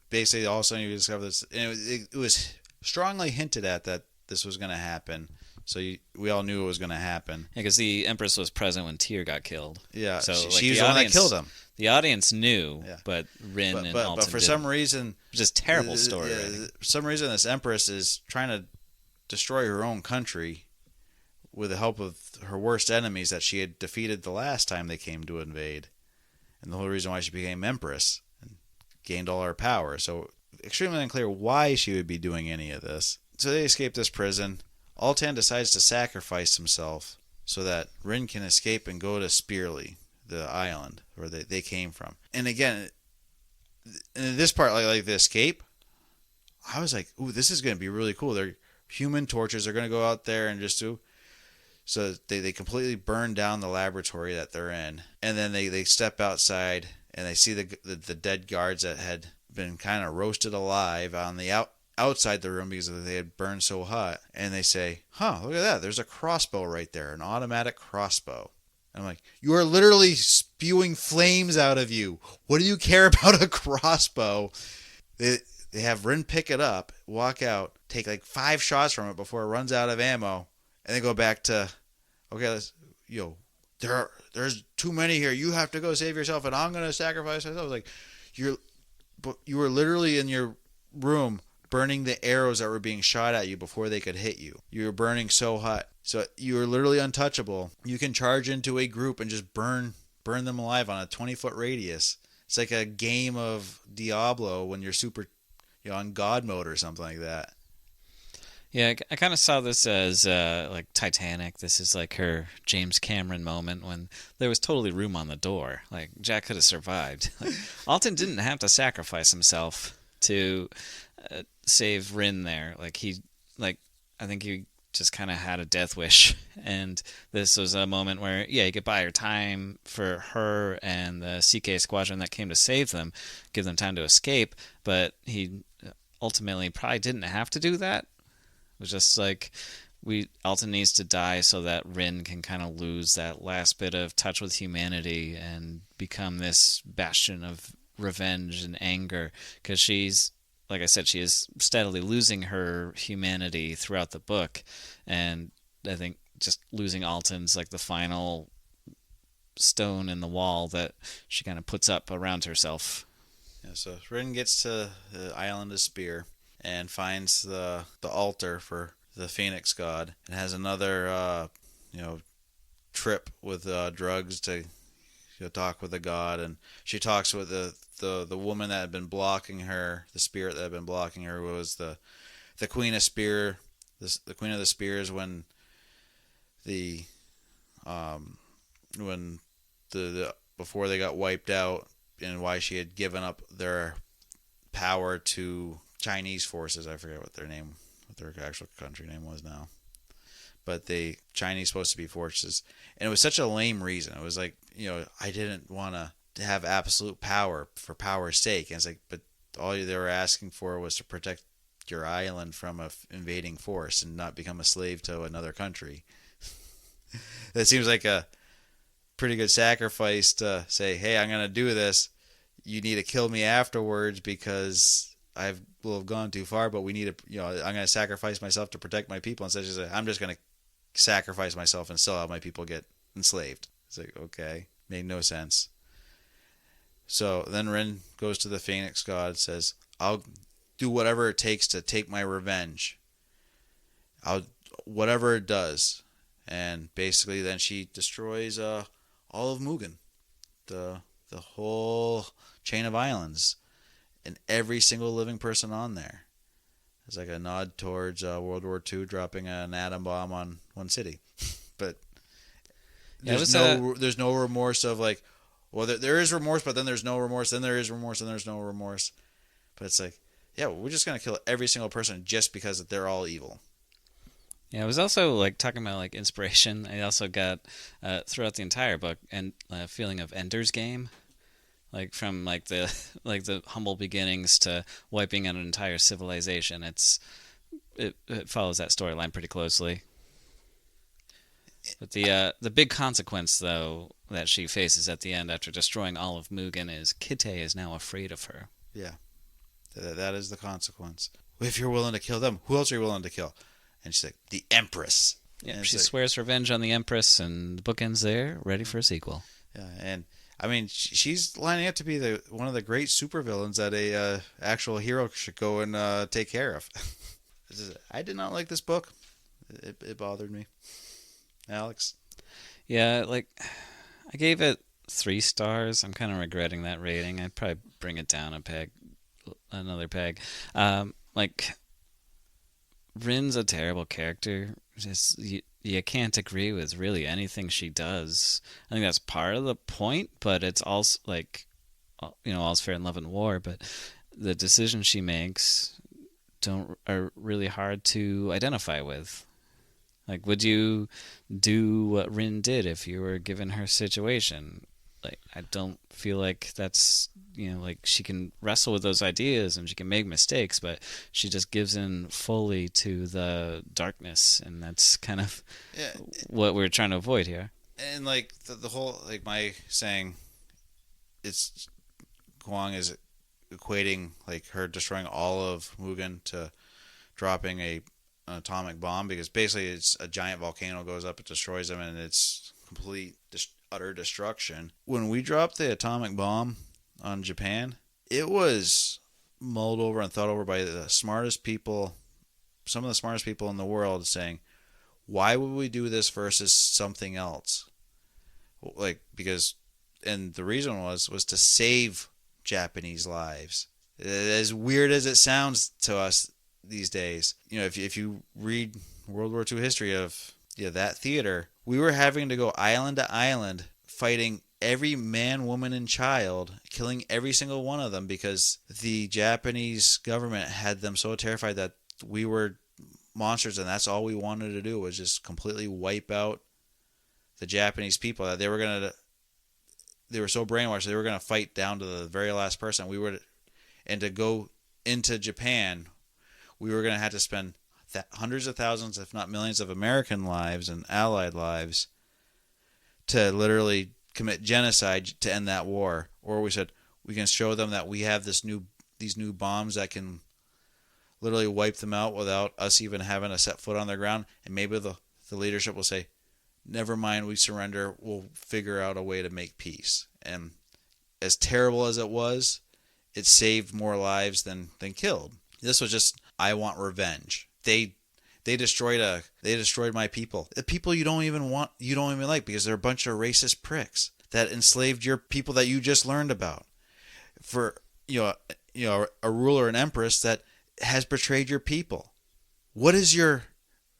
Basically, all of a sudden you discover this, and it was strongly hinted at that this was going to happen. So we all knew it was going to happen. Yeah, because the Empress was present when Tyr got killed. Yeah, so she was the one that killed him. The audience knew, but Rin and Altan but for some reason, just terrible story. For some reason, this Empress is trying to destroy her own country with the help of her worst enemies that she had defeated the last time they came to invade, and the whole reason why she became Empress and gained all her power. So extremely unclear why she would be doing any of this. So they escape this prison. Altan decides to sacrifice himself so that Rin can escape and go to Spearley, the island where they came from. And again, in this part, like the escape, I was like, ooh, this is going to be really cool. They're human torches. They're going to go out there and just do... So they completely burn down the laboratory that they're in. And then they step outside and they see the dead guards that had been kind of roasted alive on the outside the room because they had burned so hot. And they say, look at that. There's a crossbow right there, an automatic crossbow. And I'm like, you are literally spewing flames out of you. What do you care about a crossbow? They have Rin pick it up, walk out, take like 5 shots from it before it runs out of ammo, and then go back to, okay, there's too many here. You have to go save yourself, and I'm gonna sacrifice myself. I was like, you were literally in your room burning the arrows that were being shot at you before they could hit you. You were burning so hot, so you were literally untouchable. You can charge into a group and just burn them alive on a 20-foot radius. It's like a game of Diablo when you're super, on God mode or something like that. Yeah, I kind of saw this as like Titanic. This is like her James Cameron moment when there was totally room on the door. Like Jack could have survived. Like, Altan didn't have to sacrifice himself to save Rin there. I think he just kind of had a death wish, and this was a moment where he could buy her time for her and the CK squadron that came to save them, give them time to escape. But he ultimately probably didn't have to do that. It was just like Altan needs to die so that Rin can kind of lose that last bit of touch with humanity and become this bastion of revenge and anger, because she's, like I said, she is steadily losing her humanity throughout the book, and I think just losing Altan's like the final stone in the wall that she kind of puts up around herself. Yeah, so Rin gets to the island of Spear and finds the altar for the Phoenix God, and has another trip with drugs to talk with the god. And she talks with the woman that had been blocking her, the spirit that had been blocking her was the Queen of Spear. The Queen of the Spears when before they got wiped out, and why she had given up their power to Chinese forces. I forget what their actual country name was now. But Chinese supposed to be forces. And it was such a lame reason. It was like, I didn't want to to have absolute power for power's sake. And it's like, but all they were asking for was to protect your island from a invading force and not become a slave to another country. That seems like a pretty good sacrifice to say, hey, I'm going to do this. You need to kill me afterwards because I will have gone too far, but we need to, I'm going to sacrifice myself to protect my people instead of just, I'm just going to sacrifice myself and still have my people get enslaved. It's like, okay, made no sense. So then Rin goes to the Phoenix God, says, I'll do whatever it takes to take my revenge. Whatever it does. And basically then she destroys all of Mugen, the whole chain of islands, and every single living person on there. It's like a nod towards World War II dropping an atom bomb on one city. But there's no remorse of like, well, there is remorse, but then there's no remorse. Then there is remorse, and there's no remorse. But it's like, yeah, we're just gonna kill every single person just because they're all evil. Yeah, I was also like talking about like inspiration. I also got throughout the entire book and a feeling of Ender's Game, like from like the like the humble beginnings to wiping out an entire civilization. It follows that storyline pretty closely. But the big consequence though that she faces at the end after destroying all of Mugen is Kite is now afraid of her. Yeah, that is the consequence. If you're willing to kill them, who else are you willing to kill? And she's like, the Empress. Yeah, she swears revenge on the Empress, and the book ends there, ready for a sequel. Yeah, and I mean, she's lining up to be one of the great supervillains that a actual hero should go and take care of. I did not like this book. It bothered me. Alex? Yeah, like, I gave it 3 stars. I'm kind of regretting that rating. I'd probably bring it down another peg. Like, Rin's a terrible character. Just you can't agree with really anything she does. I think that's part of the point, but it's also like, all's fair in love and war. But the decisions she makes are really hard to identify with. Like, would you do what Rin did if you were given her situation? Like, I don't feel like that's, like she can wrestle with those ideas and she can make mistakes, but she just gives in fully to the darkness, and that's kind of what we're trying to avoid here. And like the whole, like my saying, it's Kuang is equating like her destroying all of Mugen to dropping an atomic bomb, because basically it's a giant volcano goes up, it destroys them, and it's complete utter destruction. When we dropped the atomic bomb on Japan, it was mulled over and thought over by the smartest people, some of the smartest people in the world, saying, why would we do this versus something else? Like, because, and the reason was to save Japanese lives. As weird as it sounds to us these days, if you read World War II history of that theater, we were having to go island to island, fighting every man, woman, and child, killing every single one of them because the Japanese government had them so terrified that we were monsters, and that's all we wanted to do was just completely wipe out the Japanese people. That they were so brainwashed they were going to fight down to the very last person. And to go into Japan, we were going to have to spend hundreds of thousands, if not millions, of American lives and Allied lives to literally commit genocide to end that war. Or we said we can show them that we have these new bombs that can literally wipe them out without us even having to set foot on their ground. And maybe the leadership will say, never mind, we surrender. We'll figure out a way to make peace. And as terrible as it was, it saved more lives than killed. This was just, I want revenge. They destroyed my people. The people you don't even like, because they're a bunch of racist pricks that enslaved your people that you just learned about. For a ruler, an empress that has betrayed your people. What is your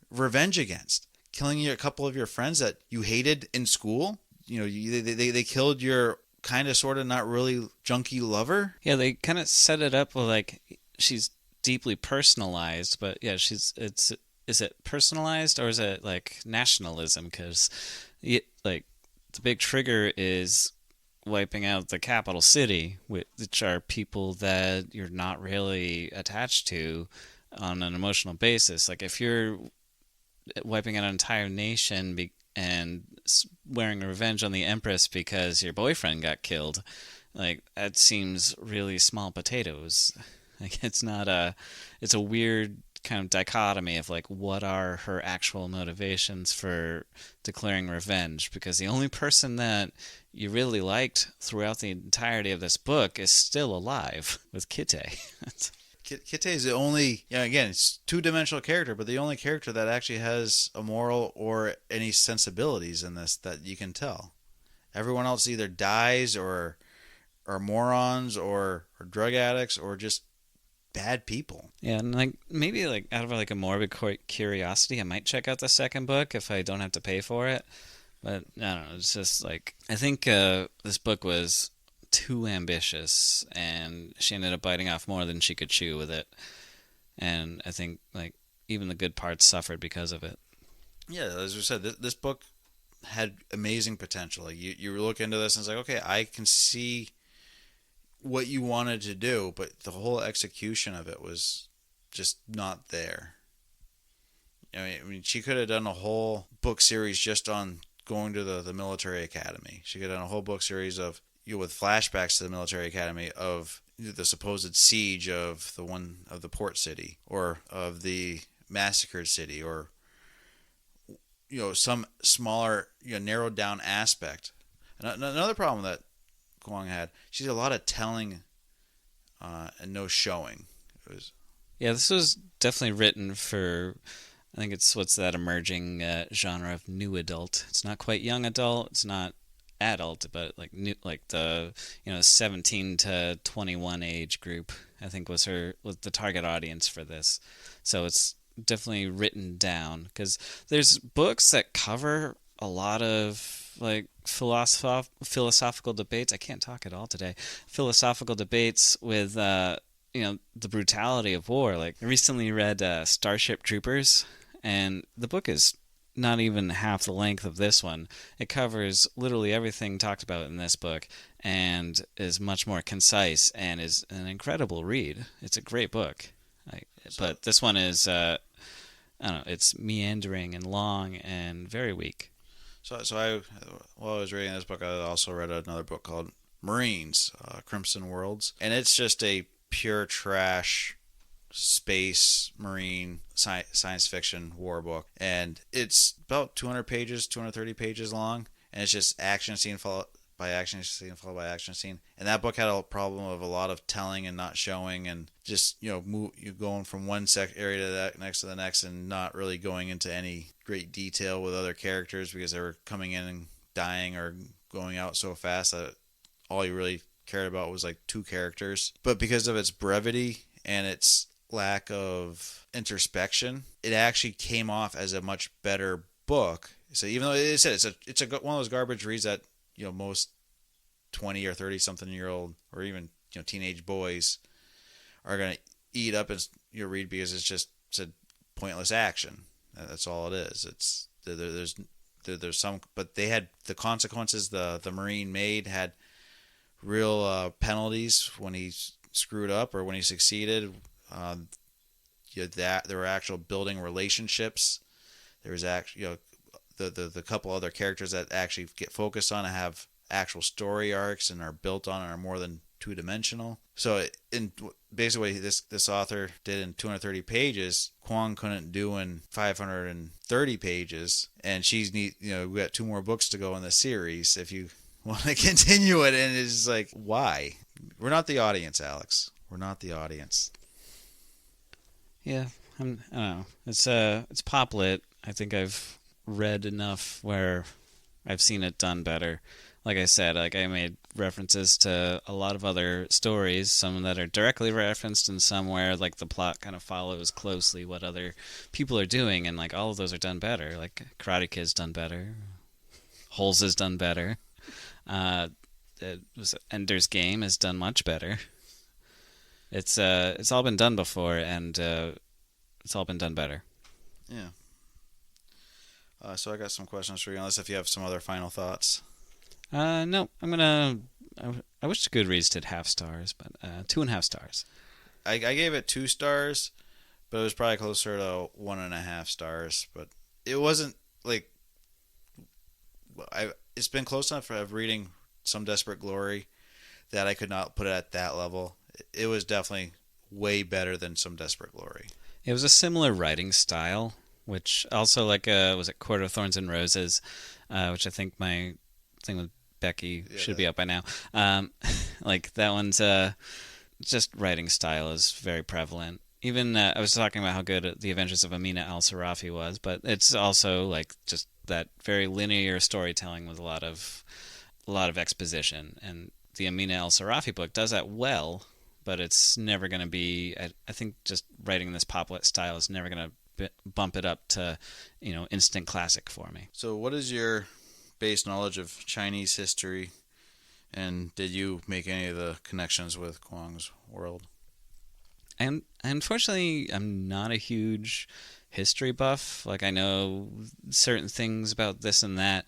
revenge against? Killing a couple of your friends that you hated in school? They killed your kind of sort of not really junkie lover? Yeah, they kind of set it up with like she's deeply personalized, but yeah, is it personalized or is it like nationalism? Because like the big trigger is wiping out the capital city, which are people that you're not really attached to on an emotional basis. Like if you're wiping out an entire nation and swearing revenge on the Empress because your boyfriend got killed, like that seems really small potatoes. Like it's a weird kind of dichotomy of like what are her actual motivations for declaring revenge, because the only person that you really liked throughout the entirety of this book is still alive with Kite. Kite is the only, again, it's two-dimensional character, but the only character that actually has a moral or any sensibilities in this that you can tell. Everyone else either dies or are morons or drug addicts or just bad people. Yeah, and like maybe like out of like a morbid curiosity, I might check out the second book if I don't have to pay for it. But I don't know. It's just like I think this book was too ambitious, and she ended up biting off more than she could chew with it. And I think like even the good parts suffered because of it. Yeah, as we said, this book had amazing potential. Like you look into this and it's like, okay, I can see what you wanted to do, but the whole execution of it was just not there. I mean, she could have done a whole book series just on going to the military academy. She could have done a whole book series of with flashbacks to the military academy of the supposed siege of the port city or of the massacred city, or some smaller narrowed down aspect. Another problem that Kuang had, she did a lot of telling and no showing. It was Yeah, this was definitely written for. I think it's what's that emerging genre of new adult. It's not quite young adult. It's not adult, but like new, like the 17 to 21 age group. I think was the target audience for this. So it's definitely written down because there's books that cover a lot of like philosophical debates. I can't talk at all today. Philosophical debates with the brutality of war. Like I recently read Starship Troopers, and the book is not even half the length of this one. It covers literally everything talked about in this book and is much more concise and is an incredible read. It's a great book. But this one is I don't know, it's meandering and long and very weak. While I was reading this book, I also read another book called Marines, Crimson Worlds, and it's just a pure trash space marine science fiction war book, and it's about 200 pages, 230 pages long, and it's just action scene followed by action scene followed by action scene. And that book had a problem of a lot of telling and not showing, and just you going from one area to that next to the next, and not really going into any great detail with other characters because they were coming in and dying or going out so fast that all you really cared about was like two characters. But because of its brevity and its lack of introspection, it actually came off as a much better book. So even though it said it's one of those garbage reads that most 20 or 30 something year old or even teenage boys are gonna eat up and read because it's a pointless action. That's all it is. It's there's some, but they had the consequences. The Marine made had real penalties when he screwed up or when he succeeded. That there were actual building relationships. There was actually the couple other characters that actually get focused on and have actual story arcs and are built on and are more than two-dimensional. So in basically what this author did in 230 pages, Kuang couldn't do in 530 pages, and we got two more books to go in the series if you want to continue it. And it's just like, why? We're not the audience, Alex. We're not the audience. Yeah, I don't know. It's pop lit. I think I've read enough where I've seen it done better. Like I said, like I made references to a lot of other stories, some that are directly referenced and some where like the plot kind of follows closely what other people are doing, and like all of those are done better. Like Karate Kid's done better. Holes is done better. Ender's Game is done much better. It's all been done before, and it's all been done better. Yeah. So I got some questions for you, unless if you have some other final thoughts. No, I'm gonna I wish Goodreads did half stars, but 2.5 stars. I gave it 2 stars, but it was probably closer to 1.5 stars. But it wasn't like I. It's been close enough for reading Some Desperate Glory that I could not put it at that level. It was definitely way better than Some Desperate Glory. It was a similar writing style, which also like was it Court of Thorns and Roses, which I think my thing with Becky Yeah, should be up by now. Um, like that one's just writing style is very prevalent. Even I was talking about how good The Adventures of Amina al-Sarafi was, but it's also like just that very linear storytelling with a lot of exposition. And the Amina al-Sarafi book does that well, but it's never going to be. I think just writing this pop-lit style is never going to bump it up to, instant classic for me. So, what is your base knowledge of Chinese history, and did you make any of the connections with Kuang's world? And unfortunately, I'm not a huge history buff. Like I know certain things about this and that.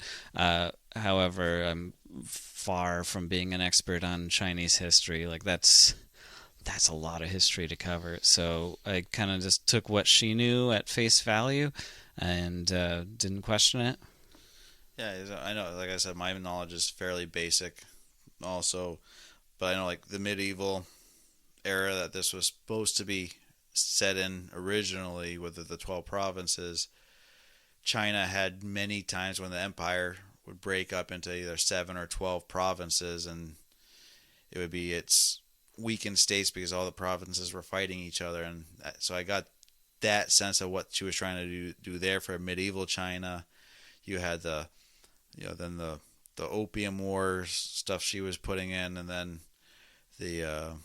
However, I'm far from being an expert on Chinese history. Like that's a lot of history to cover. So I kind of just took what she knew at face value and didn't question it. Yeah, I know. Like I said, my knowledge is fairly basic, also, but I know like the medieval era that this was supposed to be set in originally with the 12 provinces. China had many times when the empire would break up into either 7 or 12 provinces, and it would be its weakened states because all the provinces were fighting each other. And so I got that sense of what she was trying to do there for medieval China. You had then the opium wars stuff she was putting in, and then the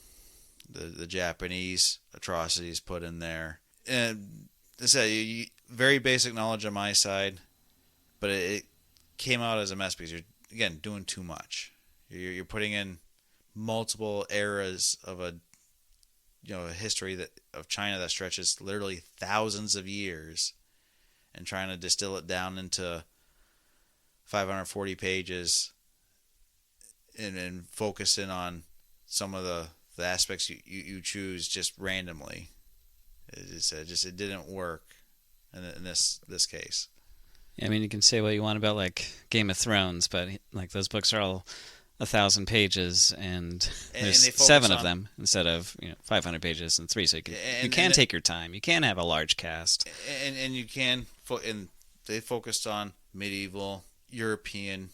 the Japanese atrocities put in there. And I said, very basic knowledge on my side, but it came out as a mess because you're again doing too much. You're putting in multiple eras of a history of China that stretches literally thousands of years, and trying to distill it down into 540 pages and focus in on some of the aspects you choose just randomly. It didn't work in this case. I mean, you can say what you want about like Game of Thrones, but like those books are all 1,000 pages, and there's they focus 7 of on them instead of 500 pages and 3. So you and, can and take your time. You can have a large cast. and you can and they focused on medieval European,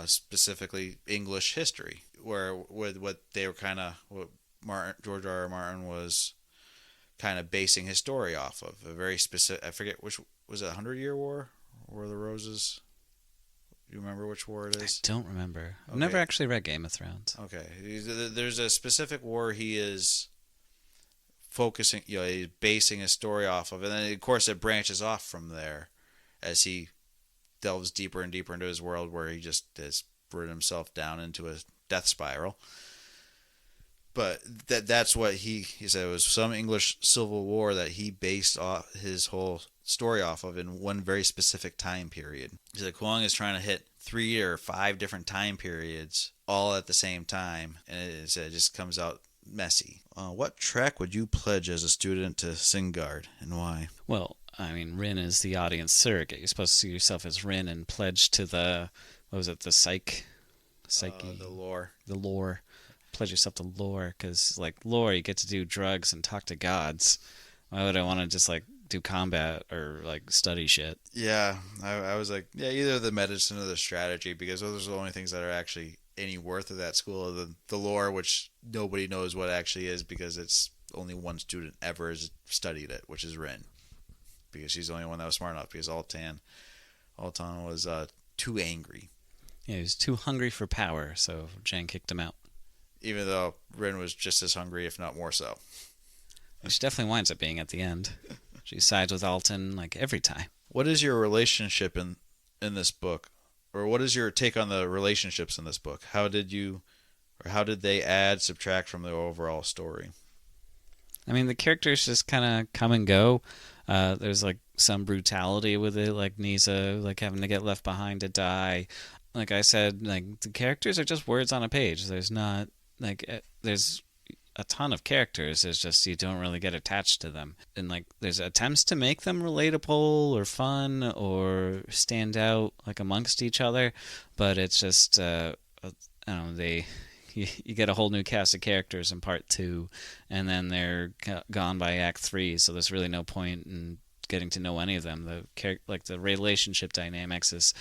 specifically English history, where with what they were kind of what George R. R. Martin was kind of basing his story off of a very specific. I forget which was it, 100-Year War, War of the Roses. You remember which war it is? I don't remember. I've Okay. never actually read Game of Thrones. Okay, there's a specific war he is focusing, he's basing his story off of, and then of course it branches off from there as he delves deeper and deeper into his world, where he just has written himself down into a death spiral. But that's what he said. It was some English Civil War that he based his whole story off of in one very specific time period. He said Kuang is trying to hit 3 or 5 different time periods all at the same time, and it just comes out messy. What track would you pledge as a student to Singard, and why? Well, I mean, Rin is the audience surrogate. You're supposed to see yourself as Rin and pledge to the, what was it, the psyche, The lore. the lore. Pledge yourself to lore, because like lore, you get to do drugs and talk to gods. Why would I want to just like do combat or like study shit? Yeah, I was like, yeah, either the medicine or the strategy, because those are the only things that are actually any worth of that school. The lore, which nobody knows what actually is, because it's only one student ever has studied it, which is Rin, because she's the only one that was smart enough. Because Altan was too angry, Yeah, he was too hungry for power, so Jan kicked him out. even though Rin was just as hungry, if not more so. She definitely winds up being at the end. She sides with Alton like every time. What is your relationship in this book, or what is your take on the relationships in this book? How did they add, subtract from the overall story? I mean, the characters just kind of come and go. There's like some brutality with it, like Nisa like having to get left behind to die. like I said, like the characters are just words on a page. There's not like there's a ton of characters. It's just you don't really get attached to them, and like there's attempts to make them relatable or fun or stand out like amongst each other, but it's just I don't know, you get a whole new cast of characters in part two, and then they're gone by act three. So there's really no point in getting to know any of them. Like the relationship dynamics is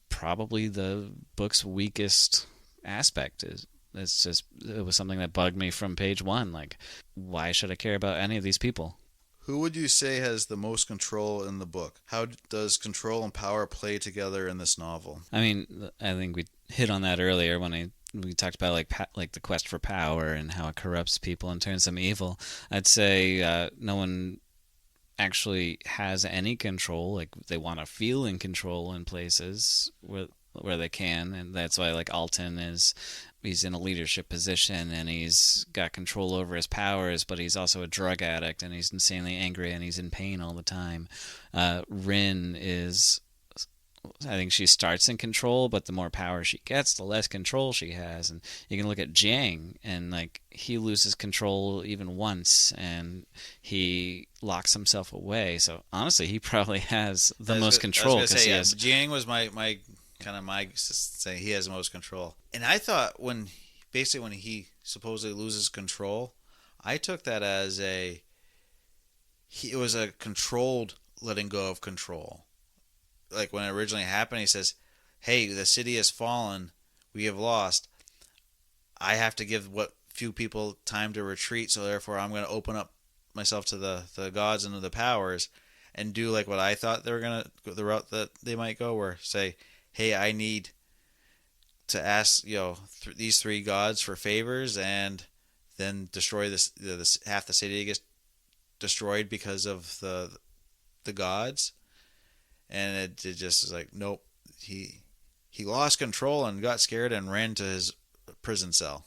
probably the book's weakest aspect. It was something that bugged me from page one. Like, why should I care about any of these people? Who would you say has the most control in the book? How does control and power play together in this novel? I mean, I think we hit on that earlier when we talked about like the quest for power and how it corrupts people and turns them evil. I'd say no one actually has any control. Like they want to feel in control in places where they can, and that's why like Alton is he's in a leadership position and he's got control over his powers, but he's also a drug addict and he's insanely angry and he's in pain all the time. Rin is I think she starts in control, but the more power she gets, the less control she has. And you can look at Jiang, and like he loses control even once, and he locks himself away. So honestly, he probably has the most control because he yeah, has. Jiang was my kind of my saying he has the most control. And I thought when he supposedly loses control, I took that as it was a controlled letting go of control. Like when it originally happened, he says, "Hey, the city has fallen. We have lost. I have to give what few people time to retreat, so therefore I'm going to open up myself to the gods and the powers and do like what I thought they were going to go the route that they might go, where say, hey, I need to ask these three gods for favors and then destroy this half the city gets destroyed because of the gods." And it just is like, nope. He lost control and got scared and ran to his prison cell.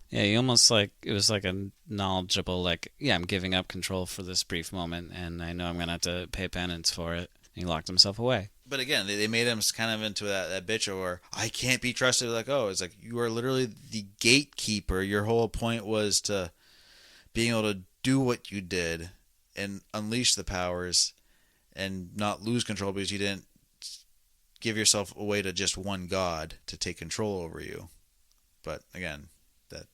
Yeah, he almost like it was like a knowledgeable like, yeah, I'm giving up control for this brief moment, and I know I'm gonna have to pay penance for it. And he locked himself away. But again, they made him kind of into that bitch where I can't be trusted. Like, oh, it's like you are literally the gatekeeper. Your whole point was to being able to do what you did and unleash the powers and not lose control because you didn't give yourself away to just one god to take control over you. But again, that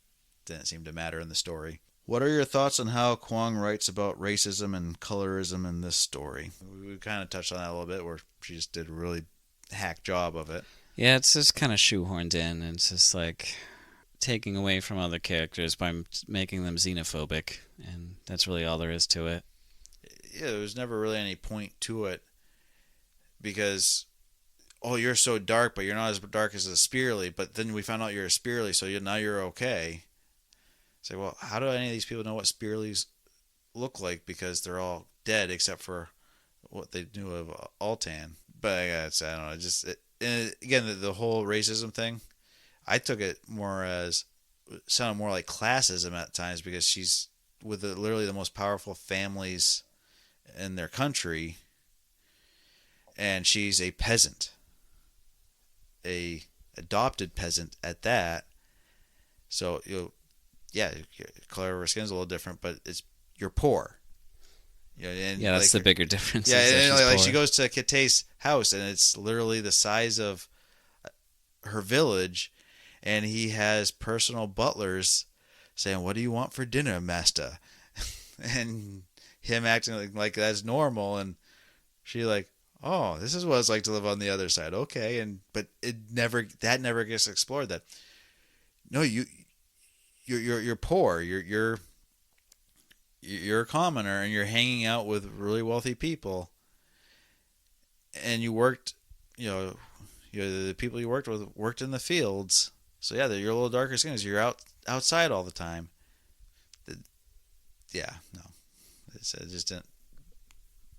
didn't seem to matter in the story. What are your thoughts on how Kuang writes about racism and colorism in this story? We kind of touched on that a little bit, where she just did a really hack job of it. Yeah, it's just kind of shoehorned in. And it's just like taking away from other characters by making them xenophobic, and that's really all there is to it. Yeah, there was never really any point to it because, oh, you're so dark, but you're not as dark as a Spearly. But then we found out you're a Spearly, so now you're okay. Say, well, how do any of these people know what Spearlys look like? Because they're all dead except for what they knew of Altan. But I don't know. Again, the whole racism thing, I took it more as it sounded more like classism at times because she's with literally the most powerful families in their country, and she's a peasant, a adopted peasant at that. So color of her skin's a little different, but you're poor. And yeah, that's the bigger difference. Yeah, and like poor. she goes to Kate's house, and it's literally the size of her village, and he has personal butlers saying, "What do you want for dinner, master?" and him acting like that's normal, and she like, oh, this is what it's like to live on the other side. Okay, but that never gets explored. That no, you're poor. You're a commoner, and you're hanging out with really wealthy people, and you worked. The people you worked with worked in the fields. So yeah, you're a little darker skin because you're outside all the time. Yeah, no. It just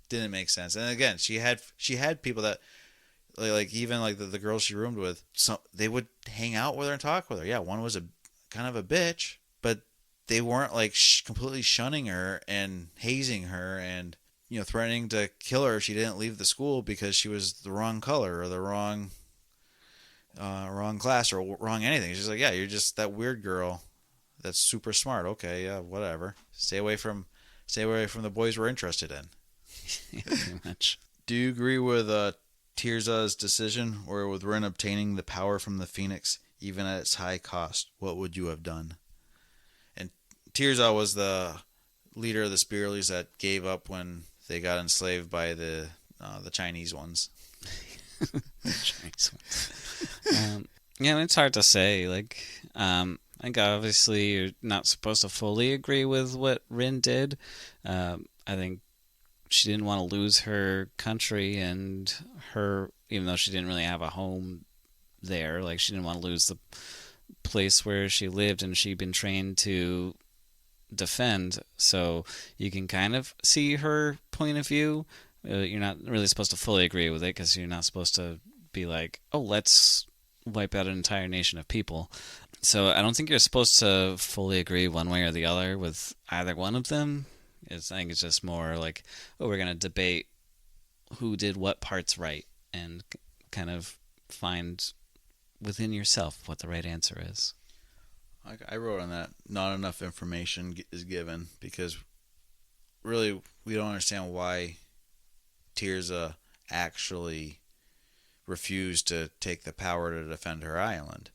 didn't make sense. And again, she had people that like even like the girls she roomed with, they would hang out with her and talk with her. Yeah, one was a kind of a bitch, but they weren't like completely shunning her and hazing her and threatening to kill her if she didn't leave the school because she was the wrong color or the wrong wrong class or wrong anything. She's like, yeah, you're just that weird girl that's super smart. Okay, yeah, whatever. Stay away from the boys we're interested in. Yeah, pretty much. Do you agree with Tirza's decision, or with Rin obtaining the power from the Phoenix, even at its high cost? What would you have done? And Tirza was the leader of the Spearleys that gave up when they got enslaved by the Chinese ones. Chinese ones. Yeah, it's hard to say. I think obviously you're not supposed to fully agree with what Rin did. I think she didn't want to lose her country and even though she didn't really have a home there, like she didn't want to lose the place where she lived and she'd been trained to defend. So you can kind of see her point of view. You're not really supposed to fully agree with it because you're not supposed to be like, oh, let's wipe out an entire nation of people. So I don't think you're supposed to fully agree one way or the other with either one of them. I think it's just more like, oh, we're going to debate who did what parts right and kind of find within yourself what the right answer is. I wrote on that. Not enough information is given because really we don't understand why Tirza actually refused to take the power to defend her island.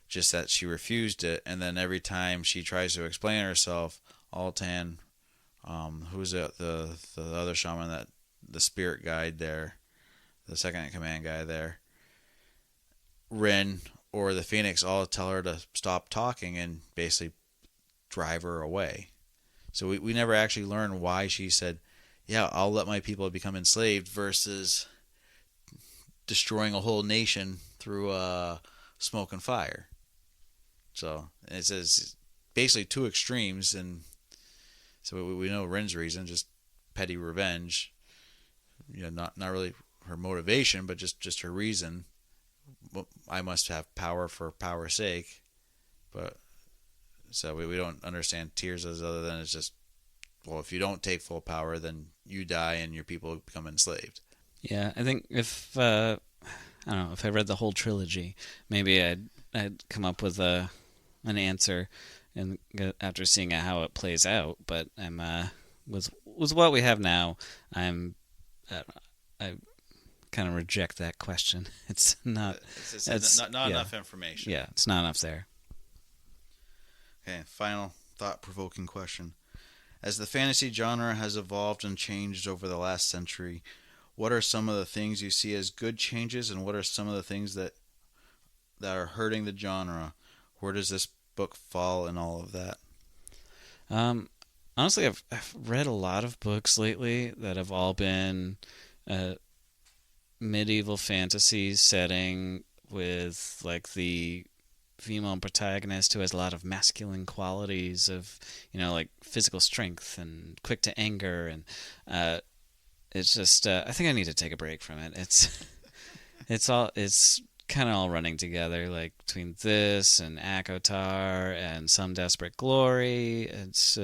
Just that she refused it, and then every time she tries to explain herself, Altan, who's the other shaman, that the spirit guide there, the second in command guy there, Rin or the Phoenix all tell her to stop talking and basically drive her away. So we never actually learn why she said, yeah, I'll let my people become enslaved versus destroying a whole nation through smoke and fire. So it says basically two extremes, and so we know Rin's reason, just petty revenge. Not really her motivation, but just her reason. I must have power for power's sake, but so we don't understand Tirza's other than it's just, well, if you don't take full power, then you die and your people become enslaved. Yeah, I think if I don't know, if I read the whole trilogy, maybe I'd come up with an answer, and after seeing how it plays out. But I'm with what we have now, I kind of reject that question. It's not. It's not yeah, enough information. yeah, it's not enough there. Okay, final thought-provoking question. As the fantasy genre has evolved and changed over the last century, what are some of the things you see as good changes, and what are some of the things that are hurting the genre? Where does this book fall in all of that? Honestly, I've read a lot of books lately that have all been medieval fantasy setting with like the female protagonist who has a lot of masculine qualities of, like physical strength and quick to anger, and it's just I think I need to take a break from it. It's kind of all running together, like between this and Akotar and Some Desperate Glory. It's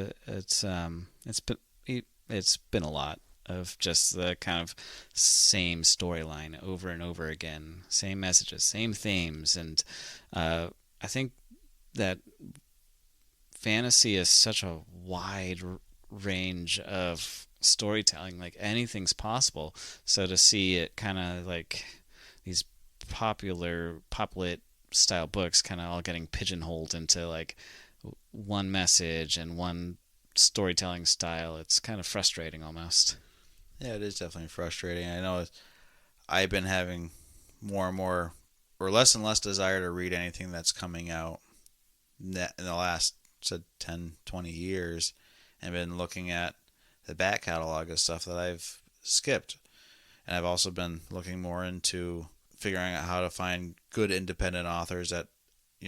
been a lot of just the kind of same storyline over and over again, same messages, same themes, and I think that fantasy is such a wide range of storytelling, like anything's possible. So to see it kind of like these populate style books kind of all getting pigeonholed into like one message and one storytelling style, it's kind of frustrating almost. Yeah, it is definitely frustrating. I know I've been having more and more, or less and less desire to read anything that's coming out in the last 10, 20 years, and been looking at the back catalog of stuff that I've skipped. And I've also been looking more into figuring out how to find good independent authors that,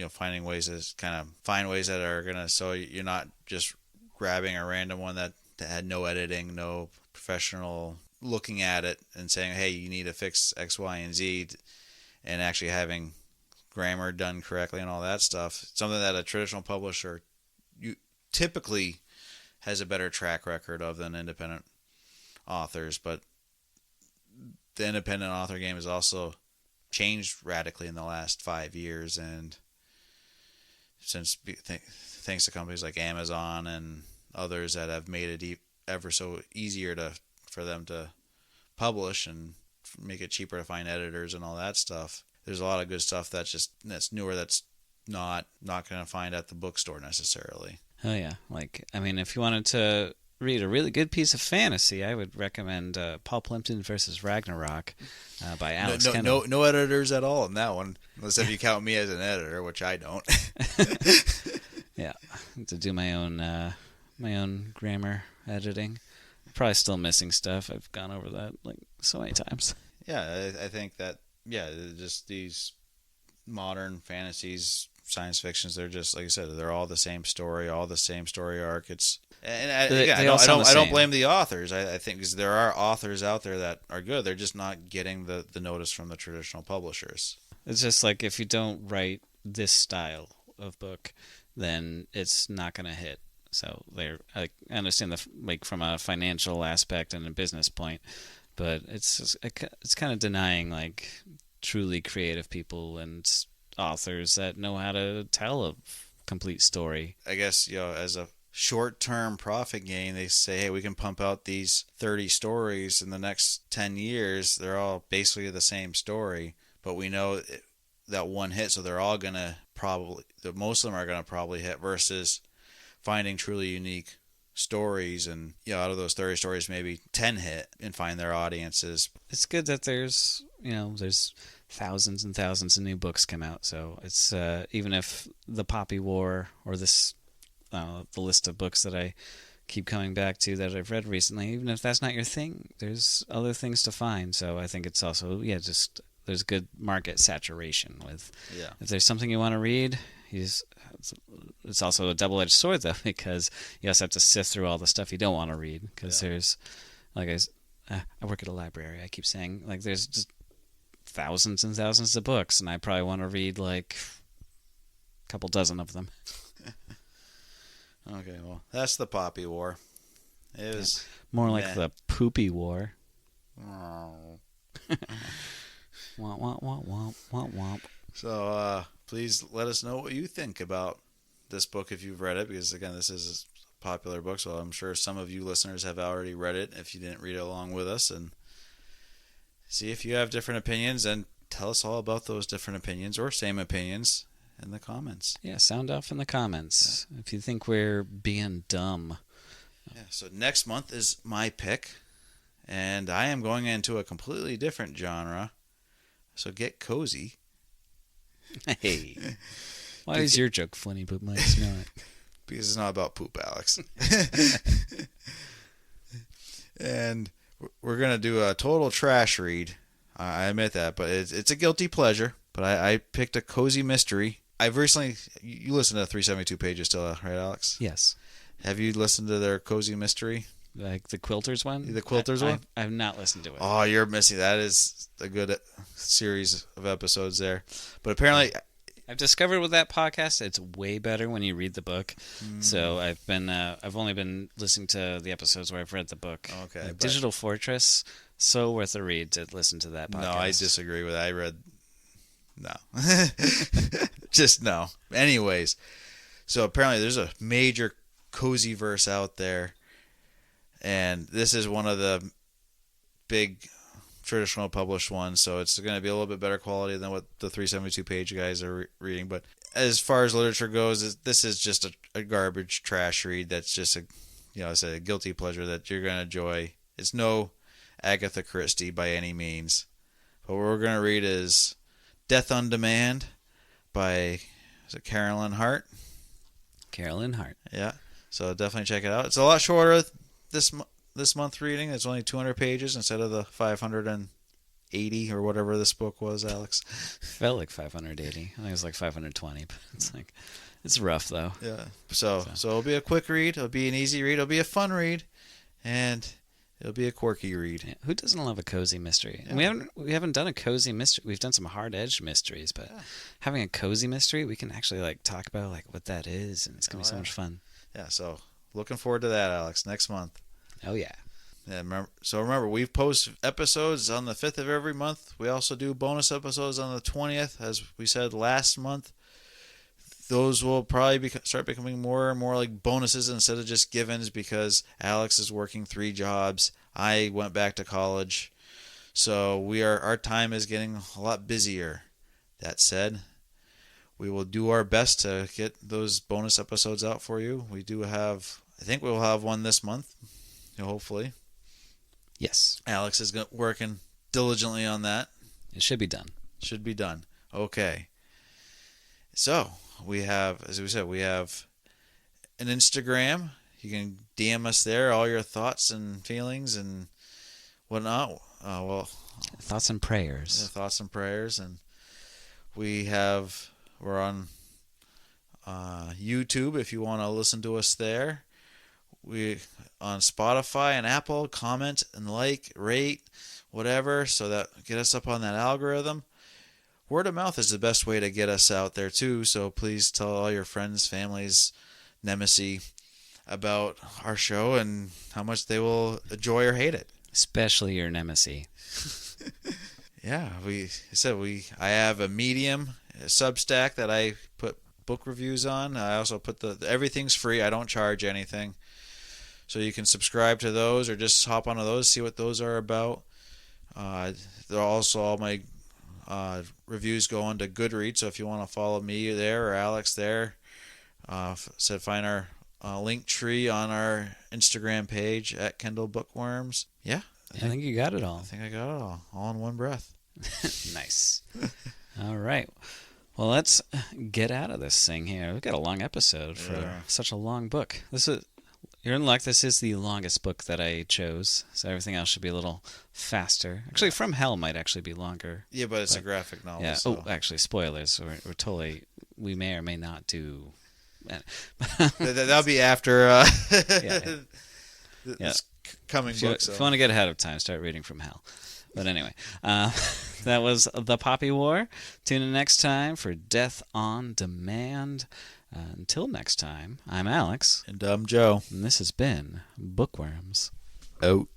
finding ways to kind of find ways that are going to, so you're not just grabbing a random one that had no editing, no professional looking at it and saying, hey, you need to fix X, Y, and Z, and actually having grammar done correctly and all that stuff. Something that a traditional publisher typically has a better track record of than independent authors. But the independent author game is also changed radically in the last 5 years, and since thanks to companies like Amazon and others that have made it ever so easier for them to publish and make it cheaper to find editors and all that stuff. There's a lot of good stuff that's newer, that's not going to find at the bookstore necessarily. Oh yeah, I mean, if you wanted to read a really good piece of fantasy, I would recommend Paul Plimpton versus Ragnarok by Alex Kendall. No editors at all in that one, unless if you count me as an editor, which I don't. Yeah, to do my own grammar editing. Probably still missing stuff. I've gone over that like so many times. Yeah, I think that just these modern fantasies, science fictions, they're just like I said, they're all the same story, all the same story arc. I don't blame the authors. I think because there are authors out there that are good, they're just not getting the notice from the traditional publishers. It's just like if you don't write this style of book, then it's not going to hit. So I understand from a financial aspect and a business point, but it's kind of denying like truly creative people and authors that know how to tell a complete story. I guess, as a short-term profit gain, they say, hey, we can pump out these 30 stories in the next 10 years. They're all basically the same story, but we know that one hit, so they're all going to most of them are going to probably hit, versus finding truly unique stories, and out of those 30 stories, maybe 10 hit and find their audiences. It's good that there's thousands and thousands of new books come out, so it's even if the Poppy War or this the list of books that I keep coming back to that I've read recently, even if that's not your thing, there's other things to find. So I think it's also just there's good market saturation with if there's something you want to read, it's also a double-edged sword though, because you also have to sift through all the stuff you don't want to read, because there's I work at a library, I keep saying, like, there's just thousands and thousands of books, and I probably want to read like a couple dozen of them. Okay, well, that's the Poppy War. It was more like the Poopy War. Oh. Womp, womp, womp, womp, womp, womp. So please let us know what you think about this book if you've read it, because again, this is a popular book, so I'm sure some of you listeners have already read it if you didn't read it along with us, and see if you have different opinions, and tell us all about those different opinions or same opinions in the comments. Yeah, sound off in the comments if you think we're being dumb. Yeah, so next month is my pick, and I am going into a completely different genre, so get cozy. Hey, why is your joke funny but mine's not? Because it's not about poop, Alex. And we're going to do a total trash read. I admit that, but it's a guilty pleasure. But I picked a cozy mystery. I've recently... You listened to 372 Pages still, right, Alex? Yes. Have you listened to their cozy mystery? Like the Quilters one? The Quilters one? I've not listened to it. Oh, you're missing. That is a good series of episodes there. But apparently... I've discovered with that podcast, it's way better when you read the book. So I've only been listening to the episodes where I've read the book. Okay. Like Digital Fortress, so worth a read to listen to that podcast. No, I disagree with that. I read... No. Just no. Anyways, so apparently there's a major cozy verse out there, and this is one of the big traditional published ones, so it's going to be a little bit better quality than what the 372 page guys are reading. But as far as literature goes, this is just a garbage trash read that's just a guilty pleasure that you're going to enjoy. It's no Agatha Christie by any means. But what we're going to read is Death on Demand by Carolyn Hart. Carolyn Hart. Yeah, so definitely check it out. It's a lot shorter this month reading. It's only 200 pages instead of the 580 or whatever this book was, Alex. Felt like 580. I think it was like 520, but it's rough though. Yeah. So it'll be a quick read. It'll be an easy read. It'll be a fun read, and it'll be a quirky read. Yeah, who doesn't love a cozy mystery? Yeah. And we haven't done a cozy mystery. We've done some hard-edged mysteries, but having a cozy mystery, we can actually talk about what that is, and it's gonna be so much fun. Yeah. So looking forward to that, Alex, next month. Oh yeah. So remember, we post episodes on the 5th of every month. We also do bonus episodes on the 20th, as we said last month. Those will probably start becoming more and more like bonuses instead of just givens, because Alex is working 3 jobs. I went back to college. So our time is getting a lot busier. That said, we will do our best to get those bonus episodes out for you. I think we'll have one this month, hopefully. Yes. Alex is working diligently on that. It should be done. Should be done. Okay. So, as we said, we have an Instagram. You can DM us there, all your thoughts and feelings and whatnot. Thoughts and prayers. Thoughts and prayers. And we're on YouTube if you want to listen to us there. We on Spotify and Apple. Comment and rate, whatever, so that get us up on that algorithm. Word of mouth is the best way to get us out there too. So please tell all your friends, families, nemesis about our show and how much they will enjoy or hate it. Especially your nemesis. Yeah, I have a Medium, a Substack that I put book reviews on. I also put everything's free. I don't charge anything. So you can subscribe to those or just hop onto those, see what those are about. They're also all my reviews go on to Goodreads. So if you want to follow me there or Alex there, find our link tree on our Instagram page at Kendall Bookworms. Yeah. I think you got it all. I think I got it all in one breath. Nice. All right. Well, let's get out of this thing here. We've got a long episode for such a long book. You're in luck. This is the longest book that I chose, so everything else should be a little faster. Actually, From Hell might actually be longer. Yeah, but it's a graphic novel. Yeah. So. Oh, actually, spoilers. We're totally. We may or may not do. That'll be after. Yeah. Coming book. If you want to get ahead of time, start reading From Hell. But anyway, that was The Poppy War. Tune in next time for Death on Demand. Until next time, I'm Alex. And I'm Joe. And this has been Bookworms. Out.